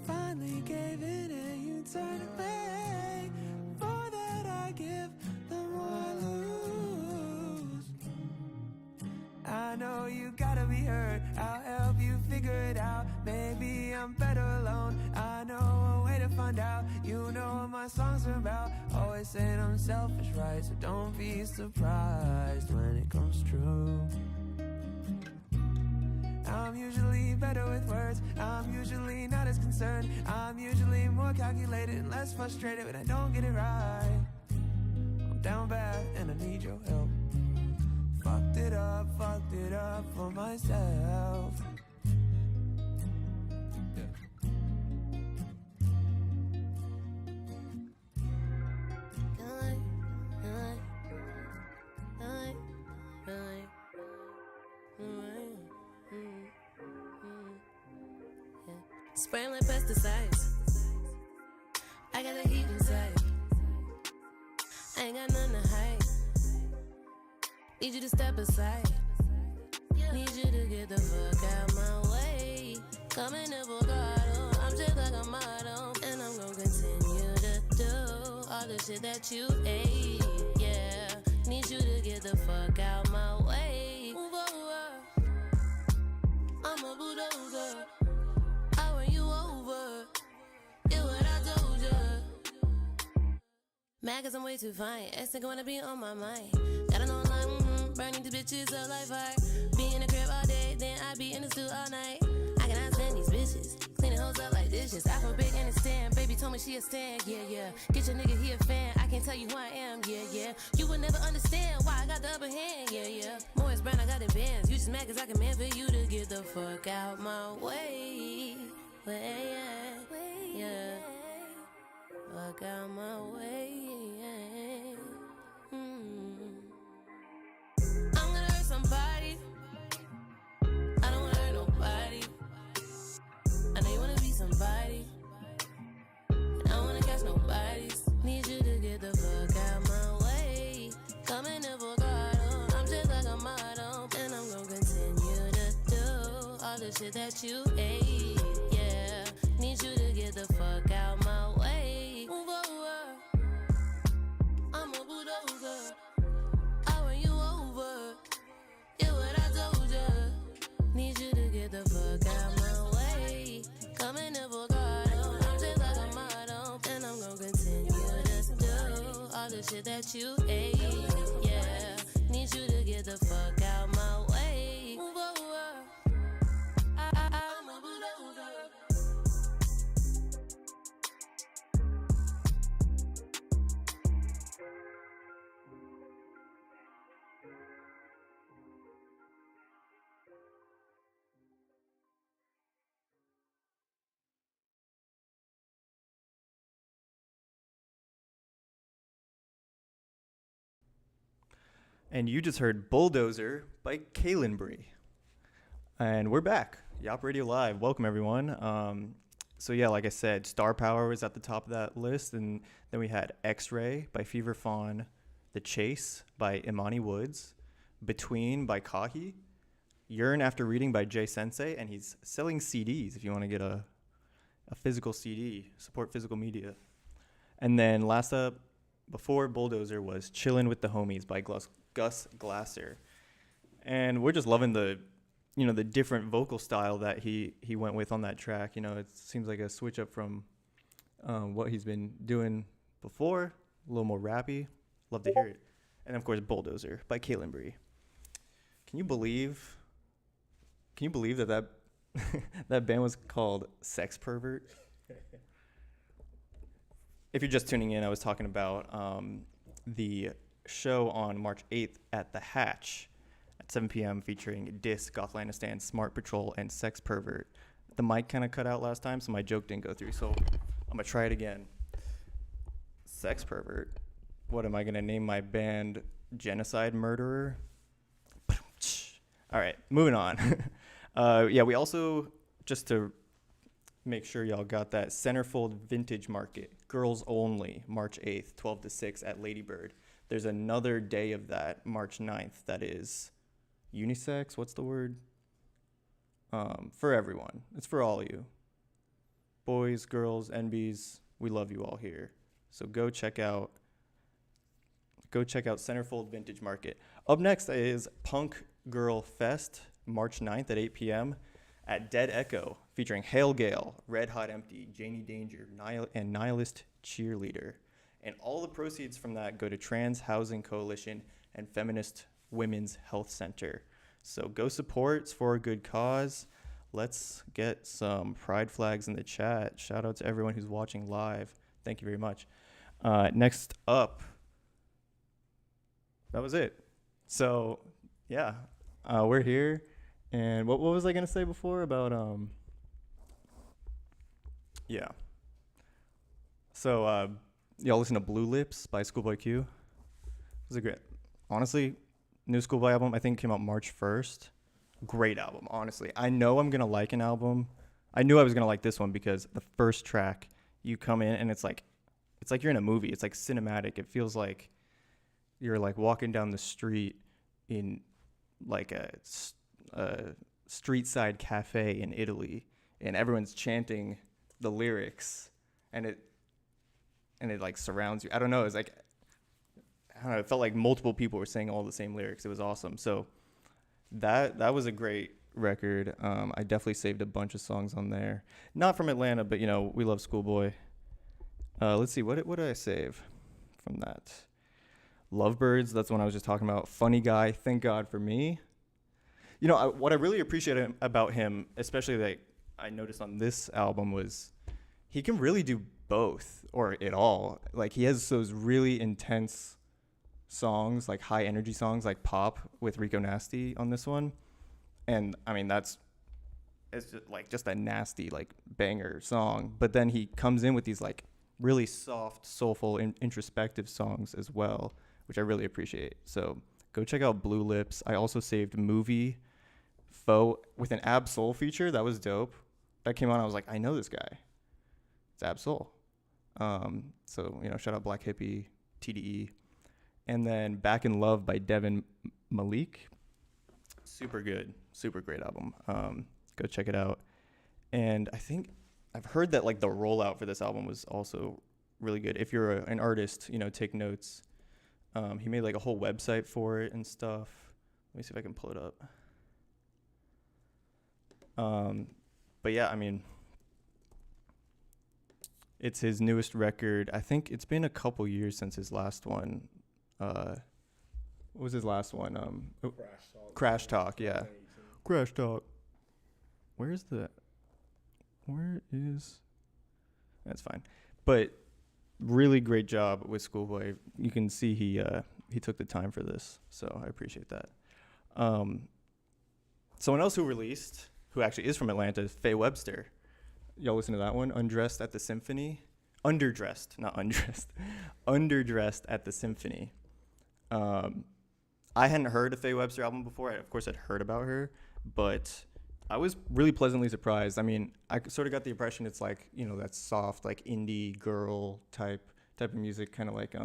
Finally gave in and you turned away. For that I give, the more I lose. I know you gotta be hurt, I'll help you figure it out. Maybe I'm better alone, I know a way to find out. You know what my songs are about. Always saying I'm selfish, right? So don't be surprised when it comes true. I'm usually better with words, I'm usually not as concerned. I'm usually more calculated and less frustrated when I don't get it right. I'm down bad and I need your help. Fucked it up for myself. Spraying like pesticides. I got the heat inside. I ain't got nothing to hide. Need you to step aside. Need you to get the fuck out my way. Coming in Bogado, I'm just like a model. And I'm gonna continue to do all the shit that you ate. Yeah, need you to get the fuck out my way. Move over, I'm a bulldozer. I run you over, yeah, what I told ya. Mad cause I'm way too fine, ex nigga wanna be on my mind. Got an online, burning these bitches up like fire. Be in the crib all day, then I be in the stew all night. I cannot stand these bitches, cleaning hoes up like dishes. I feel big and a stand, baby told me she a stand, yeah, yeah. Get your nigga, he a fan, I can't tell you who I am, yeah, yeah. You would never understand why I got the upper hand, yeah, yeah. Morris Brown, I got the bands, you just mad cause I command for you to get the fuck out my way. Yeah. Fuck out my way. I'm gonna hurt somebody. I don't wanna hurt nobody. I know you wanna be somebody. And I don't wanna catch nobody's. Need you to get the fuck out my way. Coming in Bogado, I'm just like a model. And I'm gonna continue to do all the shit that you ate. Need you to get the fuck out my way. Move over, I'm a bulldozer. I run you over, yeah, what I told ya. Need you to get the fuck out my way. Coming in Bogado, I'm just like a model. And I'm gonna continue to do all the shit that you ate. Yeah, need you to get the fuck out my way. Move over, I'm a bulldozer. And you just heard Bulldozer by Kalenbree. And we're back. YAWP Radio Live. Welcome, everyone. So, yeah, like I said, Star Power was at the top of that list. And then we had X-Ray by Fever Fawn, The Chase by Imani Woodz, Between by Caughy, Yearn After Reading by ENSEI. And he's selling CDs if you want to get a physical CD, support physical media. And then last up, before Bulldozer, was Chillin' with the Homies by Gus Glasser. And we're just loving the different vocal style that he went with on that track. You know, it seems like a switch up from what he's been doing before. a little more rappy. Love to hear it. And of course, Bulldozer by Kalenbree. Can you believe that that band was called Sex Pervert? If you're just tuning in, I was talking about the show on March 8th at The Hatch at 7 p.m. featuring Disc, Gothlandistan, Smart Patrol, and Sex Pervert. The mic kind of cut out last time, so my joke didn't go through, so I'm going to try it again. Sex Pervert? What am I going to name my band? Genocide Murderer? All right, moving on. Yeah, we also, just to make sure y'all got that, Centerfold Vintage Market, girls only, March 8th, 12 to 6 at Ladybird. There's another day of that, March 9th, that is unisex, what's the word? For everyone. It's for all of you. Boys, girls, NBs, we love you all here. So go check out Centerfold Vintage Market. Up next is Punk Girl Fest, March 9th at 8 p.m. at Dead Echo, featuring Hail Gale, Red Hot Empty, Janie Danger, and Nihilist Cheerleader. And all the proceeds from that go to Trans Housing Coalition and Feminist Women's Health Center. So go support. It's for a good cause. Let's get some pride flags in the chat. Shout out to everyone who's watching live. Thank you very much. Next up, that was it. So, yeah, we're here. And what was I going to say before about, yeah. So, y'all listen to Blue Lips by Schoolboy Q? It was a great, honestly, new Schoolboy album, I think came out March 1st. Great album, honestly. I know I'm going to like an album. I knew I was going to like this one because the first track, you come in and it's like you're in a movie. It's like cinematic. It feels like you're like walking down the street in like a street side cafe in Italy, and everyone's chanting the lyrics, and it like surrounds you. I don't know. It's like, I don't know. It felt like multiple people were saying all the same lyrics. It was awesome. So that was a great record. I definitely saved a bunch of songs on there. Not from Atlanta, but we love Schoolboy. Let's see. What did I save from that? Lovebirds. That's the one I was just talking about. Funny Guy. Thank God for Me. What I really appreciate about him, especially that I noticed on this album, was he can really do both or it all. Like, he has those really intense songs, like high energy songs, like Pop with Rico Nasty on this one. And I mean, it's just a nasty, like, banger song. But then he comes in with these like really soft, soulful, introspective songs as well, which I really appreciate. So go check out Blue Lips. I also saved Movie Foe with an Ab Soul feature. That was dope. That came on. I was like, I know this guy. It's Ab Soul. So, shout out Black Hippie, TDE. And then Back in Love by Devin Malik. Super good. Super great album. Go check it out. And I think I've heard that like the rollout for this album was also really good. If you're an artist, take notes. He made like a whole website for it and stuff. Let me see if I can pull it up. But yeah, I mean, it's his newest record. I think it's been a couple years since his last one. What was his last one? Crash Talk, yeah. Crash Talk. Where is... That's fine. But really great job with Schoolboy. You can see he took the time for this, so I appreciate that. Someone else who actually is from Atlanta, is Faye Webster. Y'all listen to that one? Underdressed at the Symphony. Underdressed at the Symphony. I hadn't heard a Faye Webster album before. Of course, I'd heard about her, but I was really pleasantly surprised. I mean, I sort of got the impression it's like, that soft, like indie girl type of music, kind of like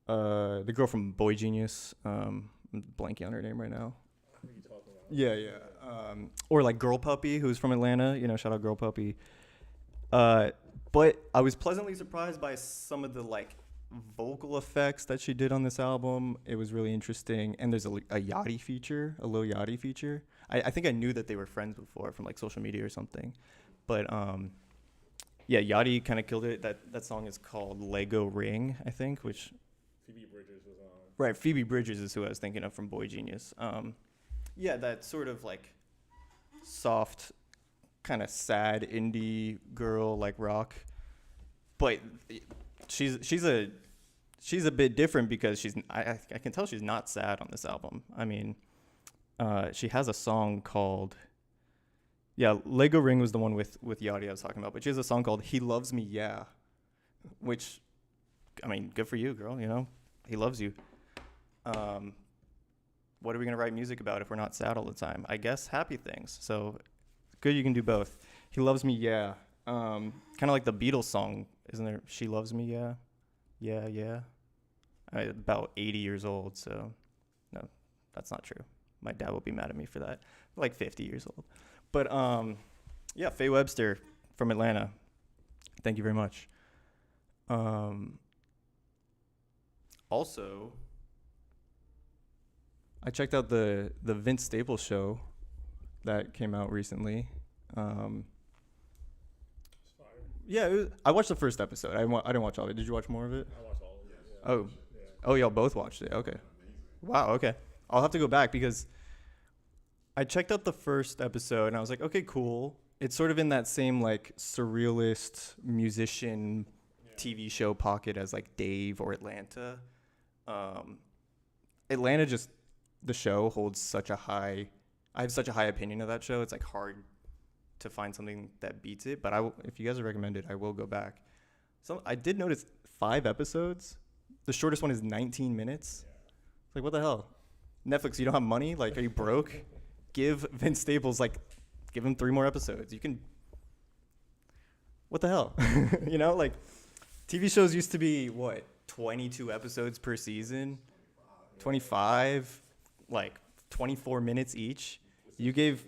the girl from Boy Genius. I'm blanking on her name right now. Who are you talking about? Yeah. Or like Girl Puppy, who's from Atlanta. Shout out Girl Puppy. But I was pleasantly surprised by some of the like vocal effects that she did on this album. It was really interesting. And there's a Yachty feature, a Lil Yachty feature. I think I knew that they were friends before from like social media or something. But Yeah, Yachty kind of killed it. That song is called Lego Ring, I think, which... Phoebe Bridgers was on. Right, Phoebe Bridgers is who I was thinking of from Boy Genius. Yeah, that sort of like soft, kind of sad indie girl like rock, but she's a bit different because I can tell she's not sad on this album. I mean, she has a song called Lego Ring was the one with Yachty I was talking about, but she has a song called He Loves Me Yeah, which, I mean, good for you, girl. You know, he loves you. What are we going to write music about if we're not sad all the time? I guess happy things. So good you can do both. He Loves Me, yeah. Kind of like the Beatles song, isn't there? She Loves Me, yeah. Yeah, yeah. I'm about 80 years old, so no, that's not true. My dad will be mad at me for that. Like 50 years old. But yeah, Faye Webster from Atlanta. Thank you very much. Also, I checked out the Vince Staples show that came out recently. Yeah, I watched the first episode. I didn't watch all of it. Did you watch more of it? I watched all of it. Yeah. Oh, oh, y'all both watched it. Okay. Wow. Okay. I'll have to go back because I checked out the first episode and I was like, okay, cool. It's sort of in that same like surrealist musician TV show pocket as like Dave or Atlanta. Atlanta just, the show holds such a high, I have such a high opinion of that show. It's like hard to find something that beats it, but if you guys recommend it, I will go back. So I did notice 5 episodes. The shortest one is 19 minutes. It's like, what the hell? Netflix, you don't have money? Like, are you broke? Give Vince Staples, like, give him 3 more episodes. You can, what the hell? You know, like, TV shows used to be, what, 22 episodes per season? 25? Like, 24 minutes each? You gave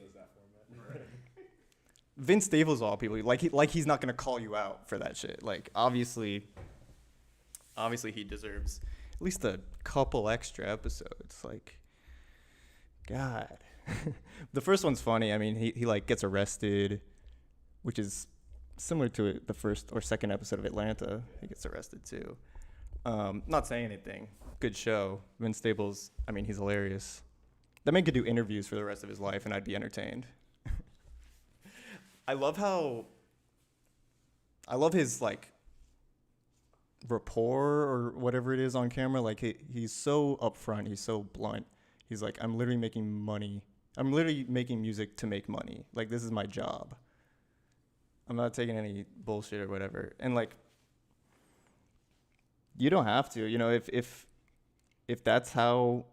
Vince Staples all people, like he's not going to call you out for that shit. Like, obviously he deserves at least a couple extra episodes. Like, God. The first one's funny. I mean, he like gets arrested, which is similar to the first or second episode of Atlanta. He gets arrested too. Not saying anything. Good show. Vince Staples, I mean, he's hilarious. That man could do interviews for the rest of his life and I'd be entertained. I love his like rapport or whatever it is on camera. Like he's so upfront. He's so blunt. He's like, I'm literally making money. I'm literally making music to make money. Like, this is my job. I'm not taking any bullshit or whatever. And like, you don't have to, you know, if that's how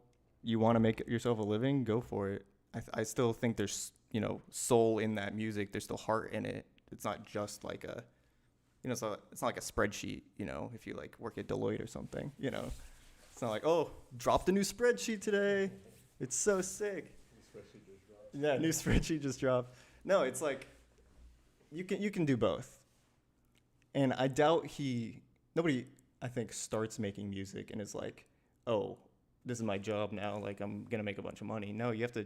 you want to make yourself a living, go for it. I still think there's, you know, soul in that music. There's still heart in it. It's not just like a, you know, it's not like a spreadsheet, you know, if you like work at Deloitte or something, you know. It's not like, oh, dropped a new spreadsheet today. It's so sick. Yeah, new spreadsheet just dropped. No, it's like you can do both. And I doubt nobody I think starts making music and is like, oh, this is my job now, like I'm gonna make a bunch of money. No, you have to,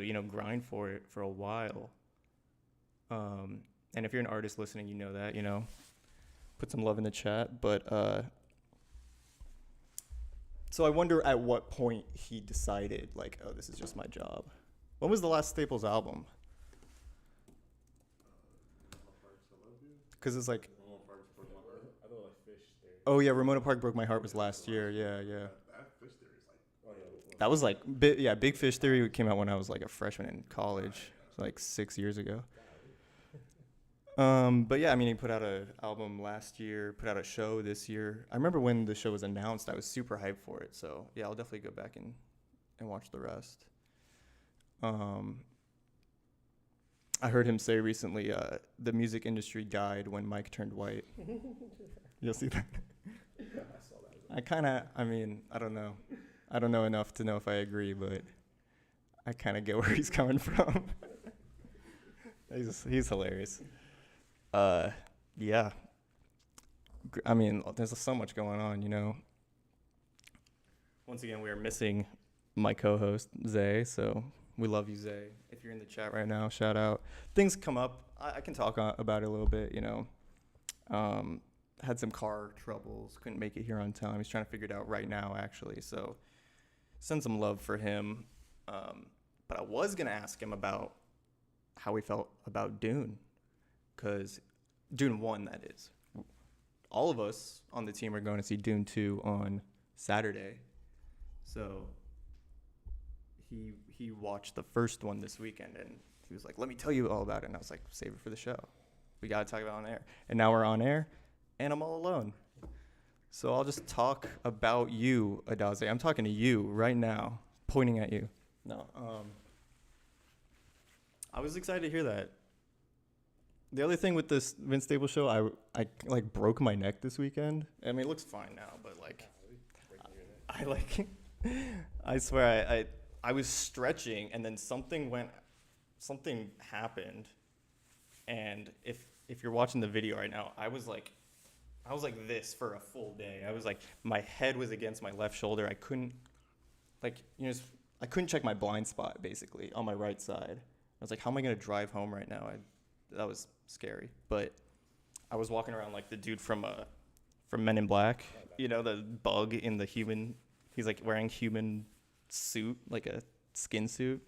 you know, grind for it for a while. And if you're an artist listening, you know that, you know, put some love in the chat. But so I wonder at what point he decided, like, oh, this is just my job. When was the last Staples album? Because it's like, oh yeah, Ramona Park Broke My Heart was last year. Yeah. That was like, Big Fish Theory came out when I was like a freshman in college, like 6 years ago. But yeah, I mean, he put out an album last year, put out a show this year. I remember when the show was announced, I was super hyped for it. So yeah, I'll definitely go back and watch the rest. I heard him say recently, the music industry died when Mike turned white. You'll see that. I don't know. I don't know enough to know if I agree, but I kind of get where he's coming from. He's hilarious. Yeah. I mean, there's so much going on, you know. Once again, we are missing my co-host, Zay, so we love you, Zay. If you're in the chat right now, shout out. Things come up. I can talk about it a little bit, you know. Had some car troubles, couldn't make it here on time. He's trying to figure it out right now, actually. So send some love for him. But I was going to ask him about how he felt about Dune. Because Dune 1, that is. All of us on the team are going to see Dune 2 on Saturday. So he watched the first one this weekend, and he was like, let me tell you all about it. And I was like, save it for the show. We got to talk about it on air. And now we're on air, and I'm all alone. So I'll just talk about you, Adaze. I'm talking to you right now, pointing at you. No. I was excited to hear that. The other thing with this Vince Staples show, I like broke my neck this weekend. I mean, it looks fine now, but like, I swear I was stretching, and then something happened, and if you're watching the video right now, I was like this for a full day. I was like, my head was against my left shoulder. I couldn't check my blind spot basically on my right side. I was like, how am I gonna drive home right now? That was scary. But I was walking around like the dude from Men in Black, you know, the bug in the human. He's like wearing human suit, like a skin suit.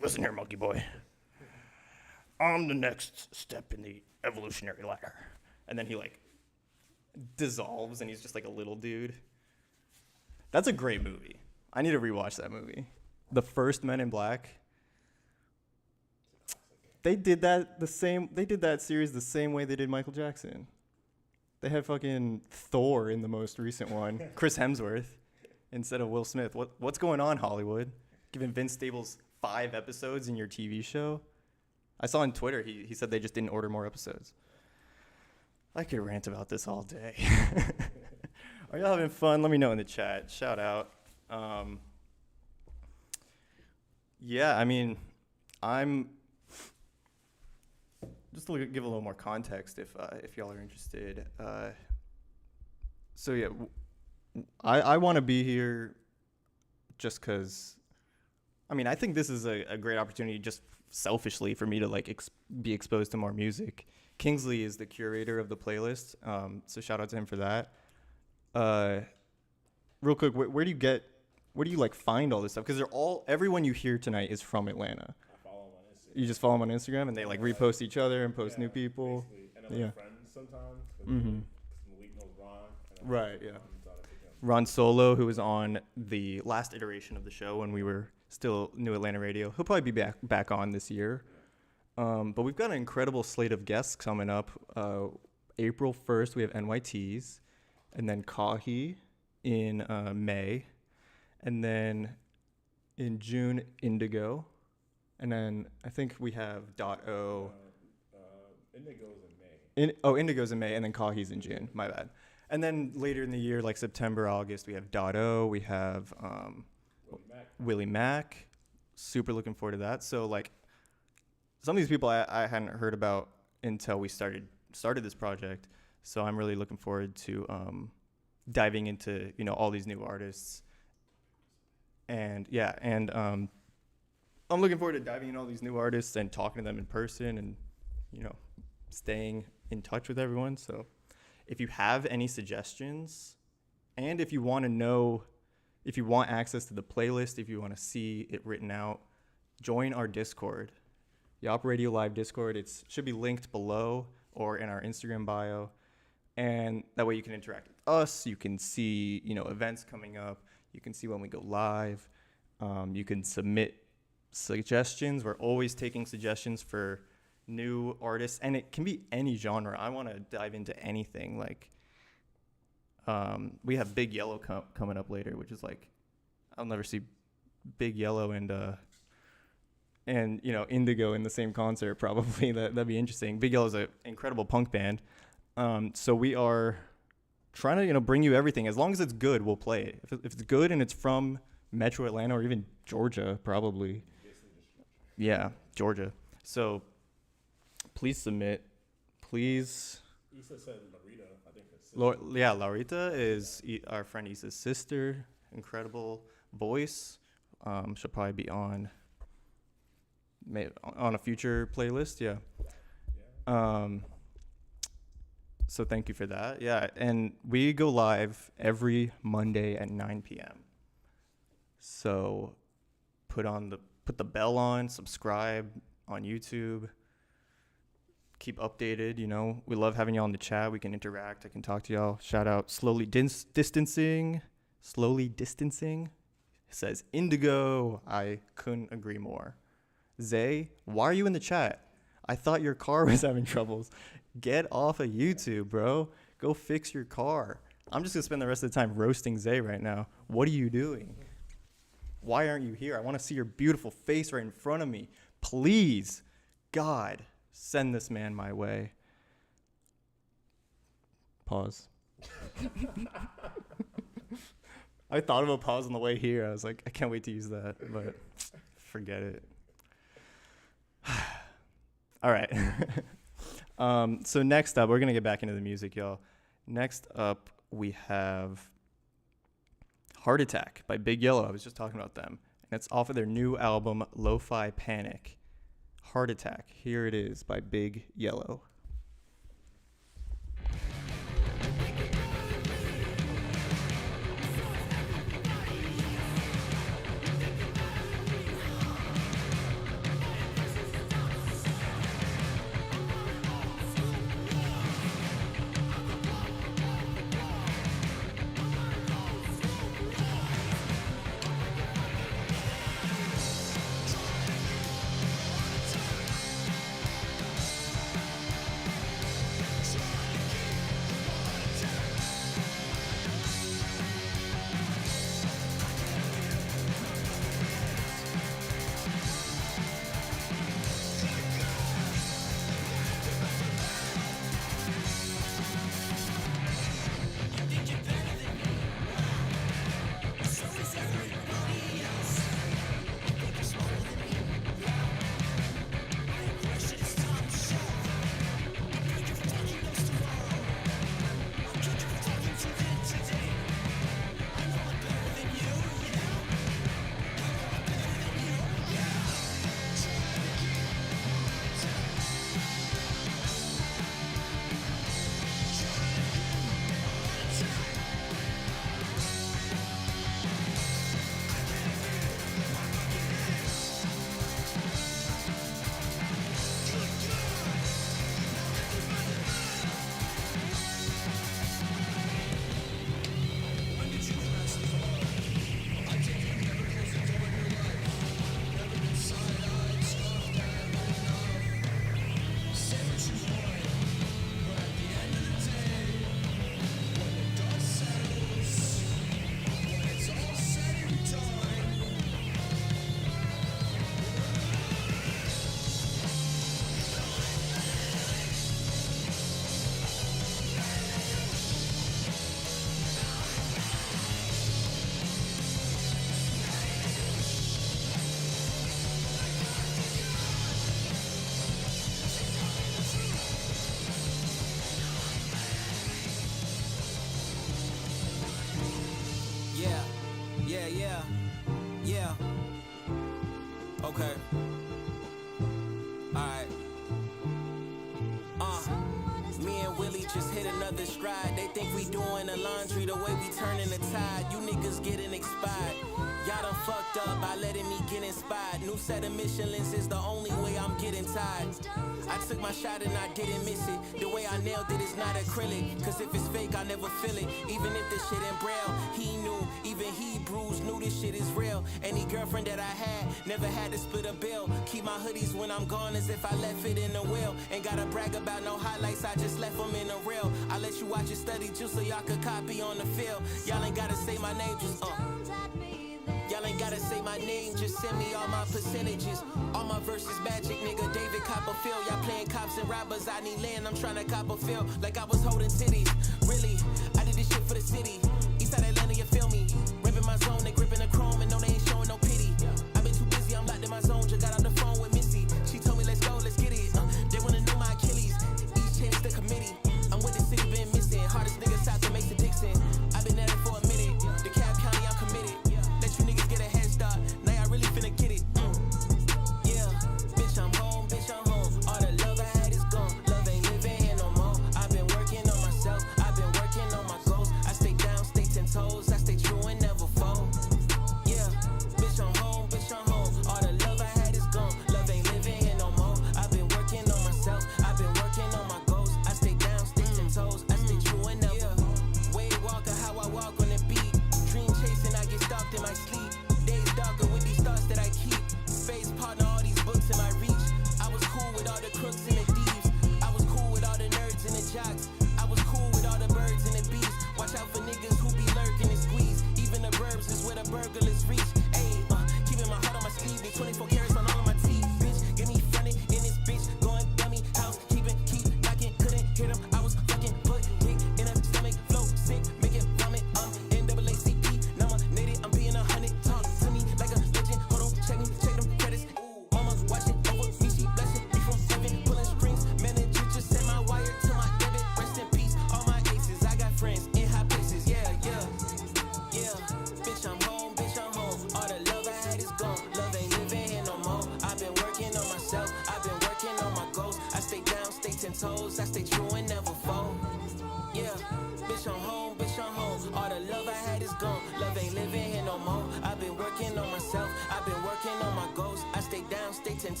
Listen here, monkey boy. I'm the next step in the evolutionary ladder. And then he like dissolves, and he's just like a little dude. That's a great movie. I need to rewatch that movie. The first Men in Black. They did that series the same way they did Michael Jackson. They had fucking Thor in the most recent one, Chris Hemsworth, instead of Will Smith. What's going on, Hollywood? Giving Vince Staples 5 episodes in your TV show? I saw on Twitter he said they just didn't order more episodes. I could rant about this all day. Are y'all having fun? Let me know in the chat. Shout out. Yeah, I mean, I'm just to give a little more context if y'all are interested. So yeah, I want to be here just because, I mean, I think this is a great opportunity just selfishly for me to like be exposed to more music. Kingsley is the curator of the playlist, so shout out to him for that. Real quick, where do you like find all this stuff? Because everyone you hear tonight is from Atlanta. I follow him on Instagram. You just follow them on Instagram, and they like repost each other and post new people. And I'm friends sometimes. Malik knows Ron. Right. Yeah. Ron Solo, who was on the last iteration of the show when we were still New Atlanta Radio. He'll probably be back on this year. But we've got an incredible slate of guests coming up. April 1st, we have NY Teez, and then Caughy in May, and then in June, Eyndigo, and then I think we have .0. Eyndigo's in May. Eyndigo's in May, and then Caughy's in June. My bad. And then later in the year, like September, August, we have .0. We have WillieMack. Super looking forward to that. So like, some of these people I hadn't heard about until we started this project. So I'm really looking forward to diving into, you know, all these new artists. And yeah, and I'm looking forward to diving into all these new artists and talking to them in person and, you know, staying in touch with everyone. So if you have any suggestions, and if you want to know, if you want access to the playlist, if you want to see it written out, join our Discord. YAWP Radio Live Discord. It should be linked below or in our Instagram bio. And that way you can interact with us. You can see, you know, events coming up. You can see when we go live. You can submit suggestions. We're always taking suggestions for new artists. And it can be any genre. I want to dive into anything. Like, we have Big Yellow coming up later, which is like, I'll never see Big Yellow and you know, Eyndigo in the same concert probably. That'd be interesting. Big Yellow's an incredible punk band. So we are trying to, you know, bring you everything. As long as it's good, we'll play it. If it's good and it's from Metro Atlanta or even Georgia, probably. Yeah, Georgia. So please submit. Please. Issa said Larita. I think that's yeah, Larita is our friend Issa's sister. Incredible voice. She'll probably be on on a future playlist. Yeah. So thank you for that. Yeah, and we go live every Monday at 9 p.m. So put the bell on, subscribe on YouTube. Keep updated, you know. We love having y'all in the chat. We can interact. I can talk to y'all. Shout out Slowly Distancing. It says Eyndigo. I couldn't agree more. Zay, why are you in the chat? I thought your car was having troubles. Get off of YouTube, bro. Go fix your car. I'm just going to spend the rest of the time roasting Zay right now. What are you doing? Why aren't you here? I want to see your beautiful face right in front of me. Please, God, send this man my way. Pause. I thought of a pause on the way here. I was like, I can't wait to use that, but forget it. All right. So next up, we're going to get back into the music, y'all. Next up, we have Heart Attack by Big Yellow. I was just talking about them. And it's off of their new album, Lo-Fi Panic. Heart Attack. Here it is by Big Yellow. Yeah. Okay. Alright. Me and Willie just hit another stride. They think we doing the laundry the way we turning the tide. You niggas getting expired. Y'all done fucked up by letting me get inspired. New set of Michelins is the only way I'm getting tired. I took my shot and I didn't miss it. The way I nailed it is not acrylic. Cause if it's fake, I never feel it. Even if this shit in braille, he knew. Even Hebrews knew this shit is real. Any girlfriend that I had never had to split a bill. Keep my hoodies when I'm gone as if I left it in the will. Ain't gotta brag about no highlights, I just left them in the reel. I let you watch it study just so y'all could copy on the field. Y'all ain't gotta say my name, just Y'all ain't gotta say my name, just send me all my percentages. All my verses magic, nigga, David Copperfield. Y'all playing cops and robbers, I need land, I'm trying to Copperfield. Like I was holding titties, really, I did this shit for the city. Eastside Atlanta, you feel me? Ripping my zone, they gripping the chrome and no, they ain't showing no pity. I've been too busy, I'm locked in my zone, just got on the phone with Missy. She told me let's go, let's get it. They wanna know my Achilles, each chain is the committee. I'm with the city, been missing, hardest nigga south of Mason Dixon. I've been at it for a minute, DeKalb County, I'm committed. Let you niggas get a head start, now I really finna get it. Yeah,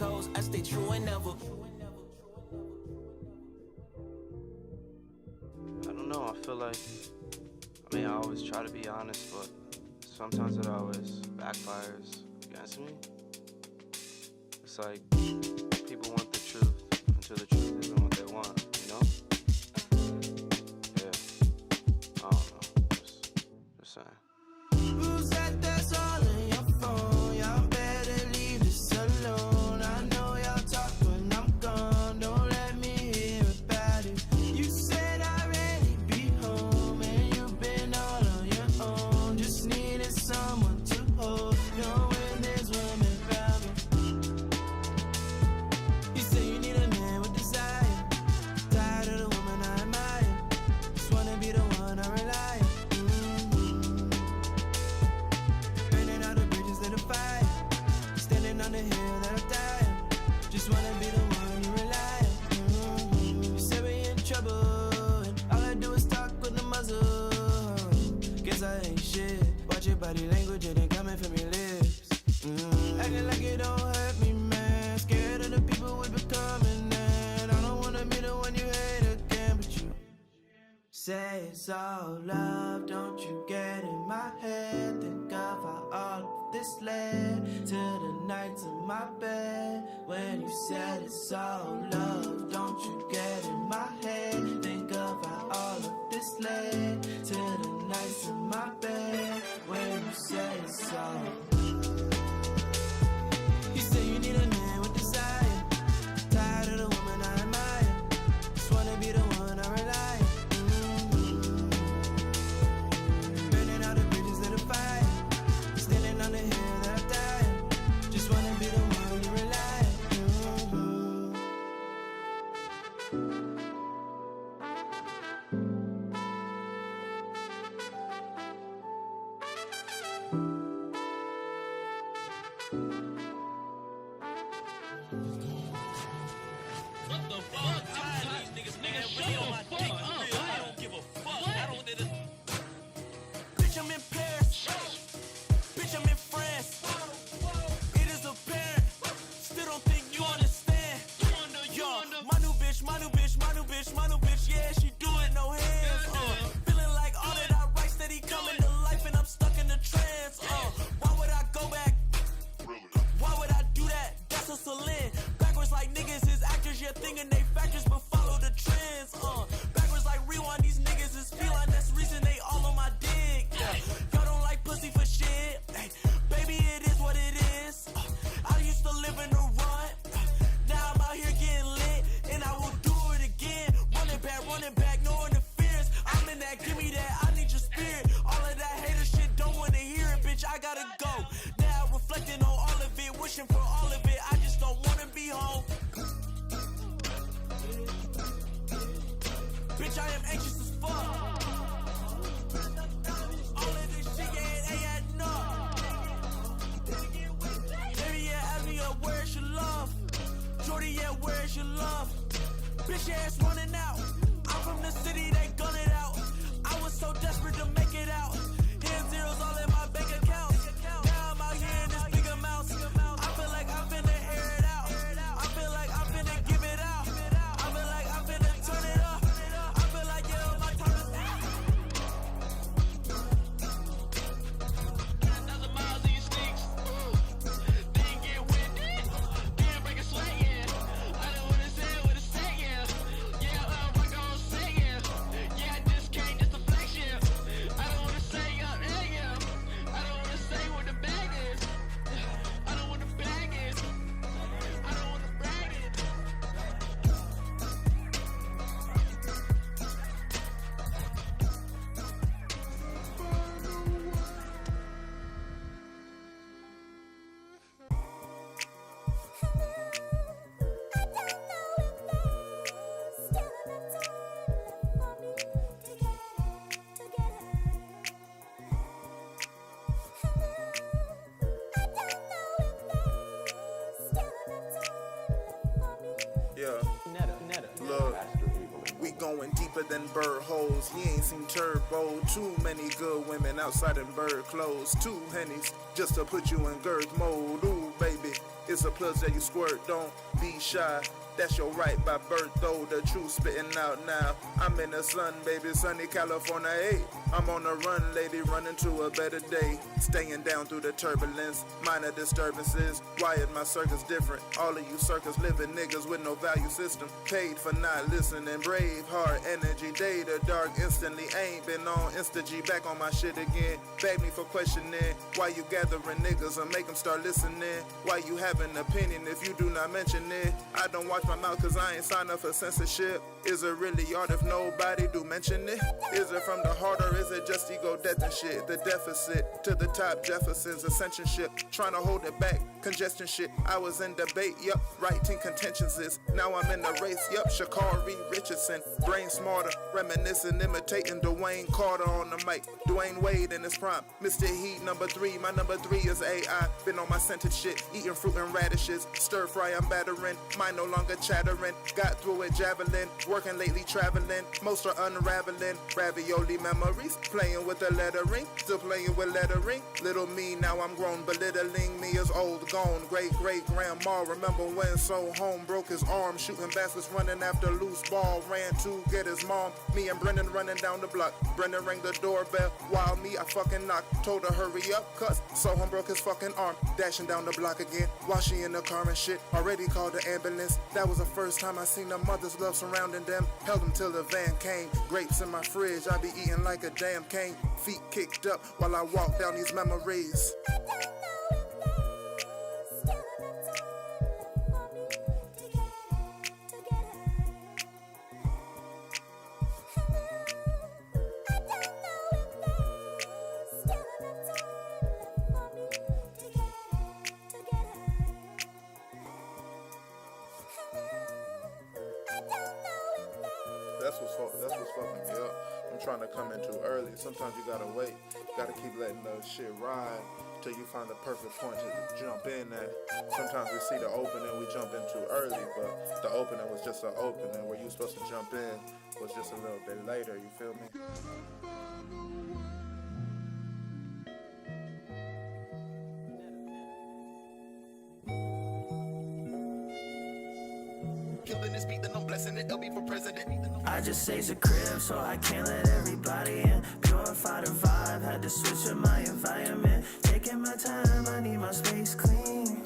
toes, I stay true and never. I don't know, I feel like, I always try to be honest, but sometimes it always backfires against me. It's like, people want the truth until the truth isn't what they want, you know? Yeah, I don't know, just saying. Who's that's all in your phone? Y'all better leave this alone. I know y'all talk when I'm gone. Don't let me hear about it. You said I'd already be home, and you've been all on your own. Just needed someone to hold, knowing there's women around me. You say you need a man with desire. Tired of the woman I admire. Just wanna be the one I rely on. Burning all the bridges that are fire. Standing on the hill that I die on. Just wanna be the one you rely on. You say we in trouble, and all I do is talk with the muzzle. Guess I ain't shit. Watch your body language, it ain't coming from your lips. Acting like it don't hurt me, man. Scared of the people we becoming, and I don't wanna be the one you hate again, but you say it's all love. Don't you get in my head? Think of how all of this led to the nights in my bed when you said it's all love. Don't you get in my head? Think of how all of this led to the nights in my bed when you said it's all. You say you need a man with desire. Tired of the woman I admire. Just wanna be the one I rely on. Burning all the bridges that are fire. Standing on the hill that I die on. Just wanna be the one you rely on. What the fuck? I'm tired of these niggas, man. Really on my dick. I don't give a fuck. I don't need to. Bitch, I'm in Paris. Bitch, I'm in France. It is apparent. Still don't think you understand. Yo, my new bitch, my new bitch, my new bitch, my new bitch. Yeah, she do it, no hands. Feeling like all that I write steady coming to life, and I'm stuck in the trance. Why would I go back? Why would I do that? That's a Celine. Backwards like niggas is actors, yeah, thinking they factors, but follow the trends. Backwards like rewind, these niggas is feline. That's the reason they all on my dick. Y'all don't like pussy for shit. Hey, baby, it is what it is. I used to live in the run. Now I'm out here getting lit, and I will do it again. Running back, no interference. I'm in that, give me that, I need your spirit. All of that hater shit, don't wanna hear it, bitch, I gotta go. Now reflecting on all of it, wishing for all of it, I just don't wanna be home. Bitch, I am anxious as fuck. All of this shit, yeah, it ain't adding up. Baby, yeah, ask me up, where's your love? Jordy, yeah, where's your love? Bitch, yeah, it's running out. I'm from the city, they gun it out. I was so desperate to make it out. Hand zeros all in my bank account. Now I'm out here in this big amounts. I feel like I'm finna air it out. I feel like I'm finna give it out. I feel like I'm finna turn it up. I feel like, yeah, my time is out. 9,000 miles in your sneaks. Didn't get winded. Didn't break a sweat, yeah. I don't wanna say it with a set, yeah. Yeah, rock on set, yeah. Yeah, I just can't, just a flex, yeah. I don't wanna say up, yeah. I don't wanna say what the bag is. I don't want the bag is. I don't wanna brag it. Yeah. Look, we going deeper than bird holes. He ain't seen turbo. Too many good women outside in bird clothes. 2 hennies just to put you in girth mode. Ooh, baby, It's a plus that you squirt, don't be shy. That's your right by birth, though, the truth spitting out now. I'm in the sun, baby, sunny California, hey. I'm on the run, lady, running to a better day. Staying down through the turbulence, minor disturbances. Why is my circus different? All of you circus living niggas with no value system. Paid for not listening, brave, hard energy. Day to dark instantly, ain't been on Insta-G. Back on my shit again, beg me for questioning. Why you gathering niggas and make them start listening? Why you have an opinion if you do not mention it? I don't watch my mouth cause I ain't signed up for censorship. Is it really art if nobody do mention it? Is it from the heart or is it just ego, death and shit? The deficit to the top, Jefferson's ascensionship. Trying to hold it back, congestion shit. I was in debate, yup, writing contentions is. Now I'm in the race, yup, Sha'Carri Richardson. Brain smarter, reminiscing, imitating Dwayne Carter on the mic. Dwayne Wade in his prime. Mr. Heat, number 3, my number 3 is AI. Been on my scented shit, eating fruit and radishes. Stir fry, I'm battering, mine no longer chattering. Got through it javelin, working lately traveling. Most are unraveling, ravioli memories. Playing with the lettering, still playing with lettering. Little me, now I'm grown, belittling me is old, gone. Great grandma, remember when so home broke his arm. Shooting baskets, running after loose ball. Ran to get his mom. Me and Brendan running down the block. Brendan rang the doorbell, while me, I fucking knocked. Told her hurry up, cuz so home broke his fucking arm. Dashing down the block again, while she in the car and shit. Already called the ambulance. That was the first time I seen the mother's love surrounding them. Held them till the van came. Grapes in my fridge, I be eating like a damn cane. Feet kicked up while I walk down these memories. That's what's fucking me up. I'm trying to come in too early. Sometimes you gotta wait. Gotta keep letting the shit ride till you find the perfect point to jump in at. Sometimes we see the opening, we jump in too early, but the opening was just an opening. Where you supposed to jump in was just a little bit later, you feel me? Killing this beat, then I'm blessing it. They'll be for president. I just say a crib, so I can't let everybody in. Purify the vibe, had to switch up my environment. Taking my time, I need my space clean.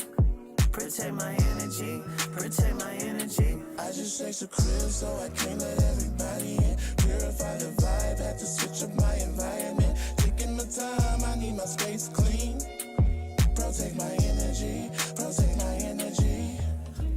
Protect my energy, protect my energy. I just say a crib, so I can't let everybody in. Purify the vibe, had to switch up my environment. Taking my time, I need my space clean. Protect my energy, protect my energy.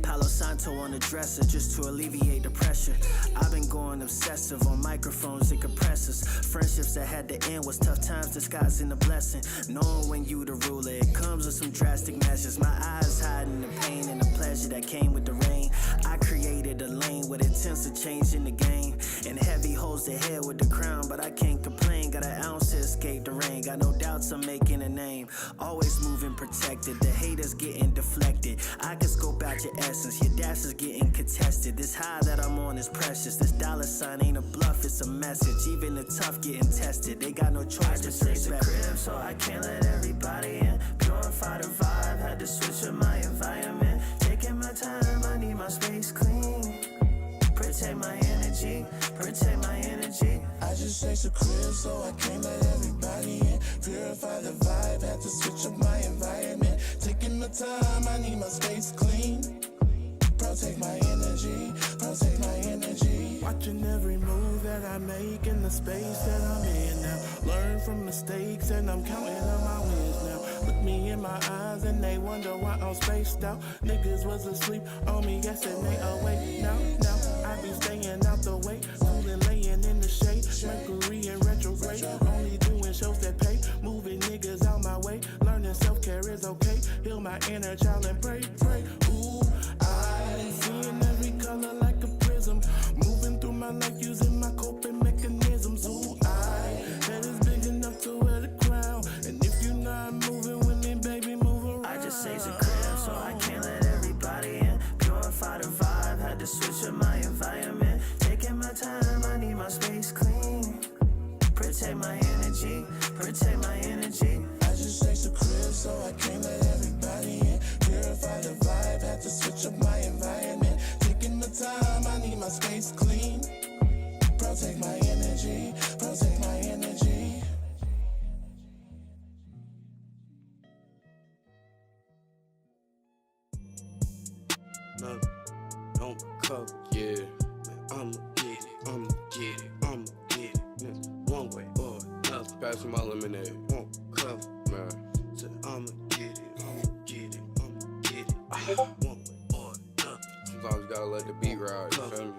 Palo Santo on the dresser just to alleviate the pressure. I've been going obsessive on microphones and compressors. Friendships that had to end was tough times disguising the blessing. Knowing when you the ruler, it comes with some drastic measures. My eyes hiding the pain and the pleasure that came with the rain. I created a lane with intents of changing the game. And heavy holds the head with the crown, but I can't complain. Got an ounce to escape the rain. Got no doubts I'm making a name. Always moving protected. The haters getting deflected. I can scope out your essence. Your dash is getting contested. This high that I'm on is precious. This dollar sign ain't a bluff, it's a message. Even the tough getting tested. They got no choice. I just say the crib, so I can't let everybody in. Purify the vibe, had to switch up my environment. Taking my time, I need my space clean. Protect my energy, protect my energy. I just say a crib, so I can't let everybody in. Purify the vibe, had to switch up my environment. Taking my time, I need my space clean. Protect my energy, protect my energy. Watching every move that I make in the space that I'm in now. Learn from mistakes and I'm counting on my wins now. Look me in my eyes and they wonder why I'm spaced out. Niggas was asleep on me, guessing they awake now. I be staying out the way, cooling, laying in the shade. Mercury in retrograde, only doing shows that pay. Moving niggas out my way, learning self-care is okay. Heal my inner child and pray. Ooh, I seeing every color like a prism. Moving through my life using my coping mechanisms. Ooh, head is big enough to wear the crown. And if you're not moving with me, baby, move around. I just say a crib, so I can't let everybody in. Purify the vibe, had to switch up my environment. Taking my time, I need my space clean. Protect my energy, protect my energy. I just say a crib, so I can't let everybody in. Purify the vibe. another. Don't recover, yeah. Man, I'ma get it, I'ma get it, I'ma get it. Nigga, one way or another. Pass me my lemonade. Won't cover, man. So I'ma get it, I'ma get it, I'ma get it. One way or another. Sometimes you gotta let the beat ride, you feel me?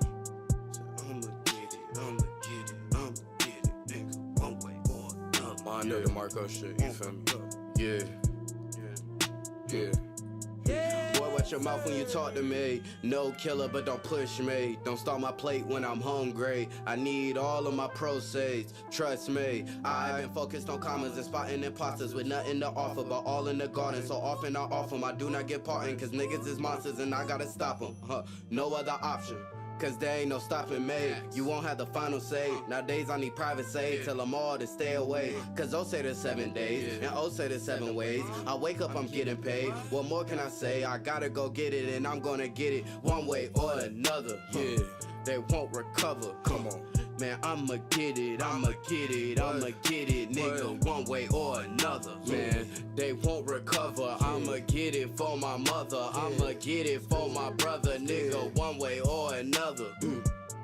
So I'ma get it, I'ma get it, I'ma get it. Nigga, one way or another. Mando the Marco shit, you feel me? Yeah. Yeah. Boy, watch your mouth when you talk to me. No killer, but don't push me. Don't start my plate when I'm hungry. I need all of my proceeds. Trust me, I've been focused on commas and spotting imposters with nothing to offer, but all in the garden. So often I offer 'em. I do not get pardoned, cause niggas is monsters and I gotta stop 'em. No other option. Cause there ain't no stopping me. You won't have the final say. Nowadays I need privacy. Tell them all to stay away. Cause O say there's 7 days and O say there's 7 ways. I wake up, I'm getting paid. What more can I say? I gotta go get it and I'm gonna get it one way or another. Yeah, they won't recover. Come on. Man, I'ma get it, I'ma get it, I'ma get it, nigga, one way or another. Man, they won't recover. I'ma get it for my mother. I'ma get it for my brother, nigga, one way or another.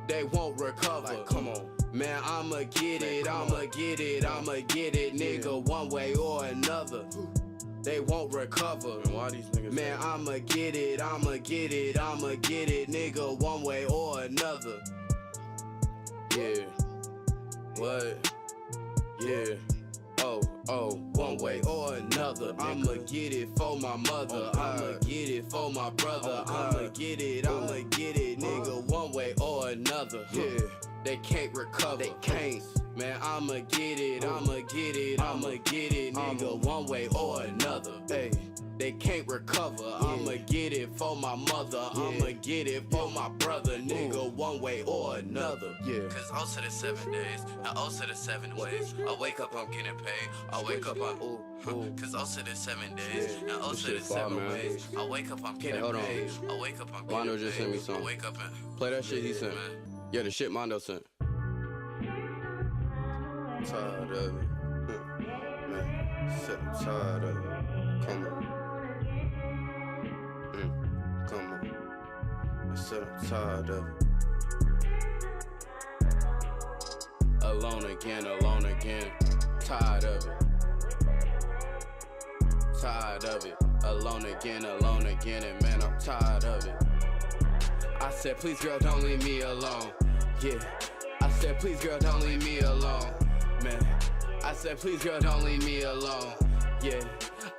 They won't recover. Come on. Man, I'ma get it, I'ma get it, I'ma get it, nigga, one way or another. They won't recover. Why these niggas? Man, I'ma get it, I'ma get it, I'ma get it, nigga, one way or another. Yeah, what? Yeah, oh, one way or another. I'ma get it for my mother. I'ma get it for my brother. I'ma get it, nigga, one way or another. Yeah, they can't recover. They can't. Man, I'ma get it, I'ma get it, I'ma get it, nigga, one way or another. Hey. They can't recover. I'ma get it for my mother. I'ma get it for my brother, nigga, one way or another. Yeah. Cause also the 7 days, and also the 7 ways. I wake up, I'm getting paid. I wake up, I'm cause also the 7 days, and also the 7 ways. I wake up, I'm getting paid. I wake up, I'm getting paid. Mando just sent me something. I wake up and play that shit he sent. Yeah, the shit Mando sent. I'm tired of it. Man, shit, I'm tired of it. Come on. Come on. I said I'm tired of it. Alone again, tired of it. Tired of it. Alone again, and man, I'm tired of it. I said, please, girl, don't leave me alone. Yeah. I said, please, girl, don't leave me alone. Man. I said, please, girl, don't leave me alone. Yeah.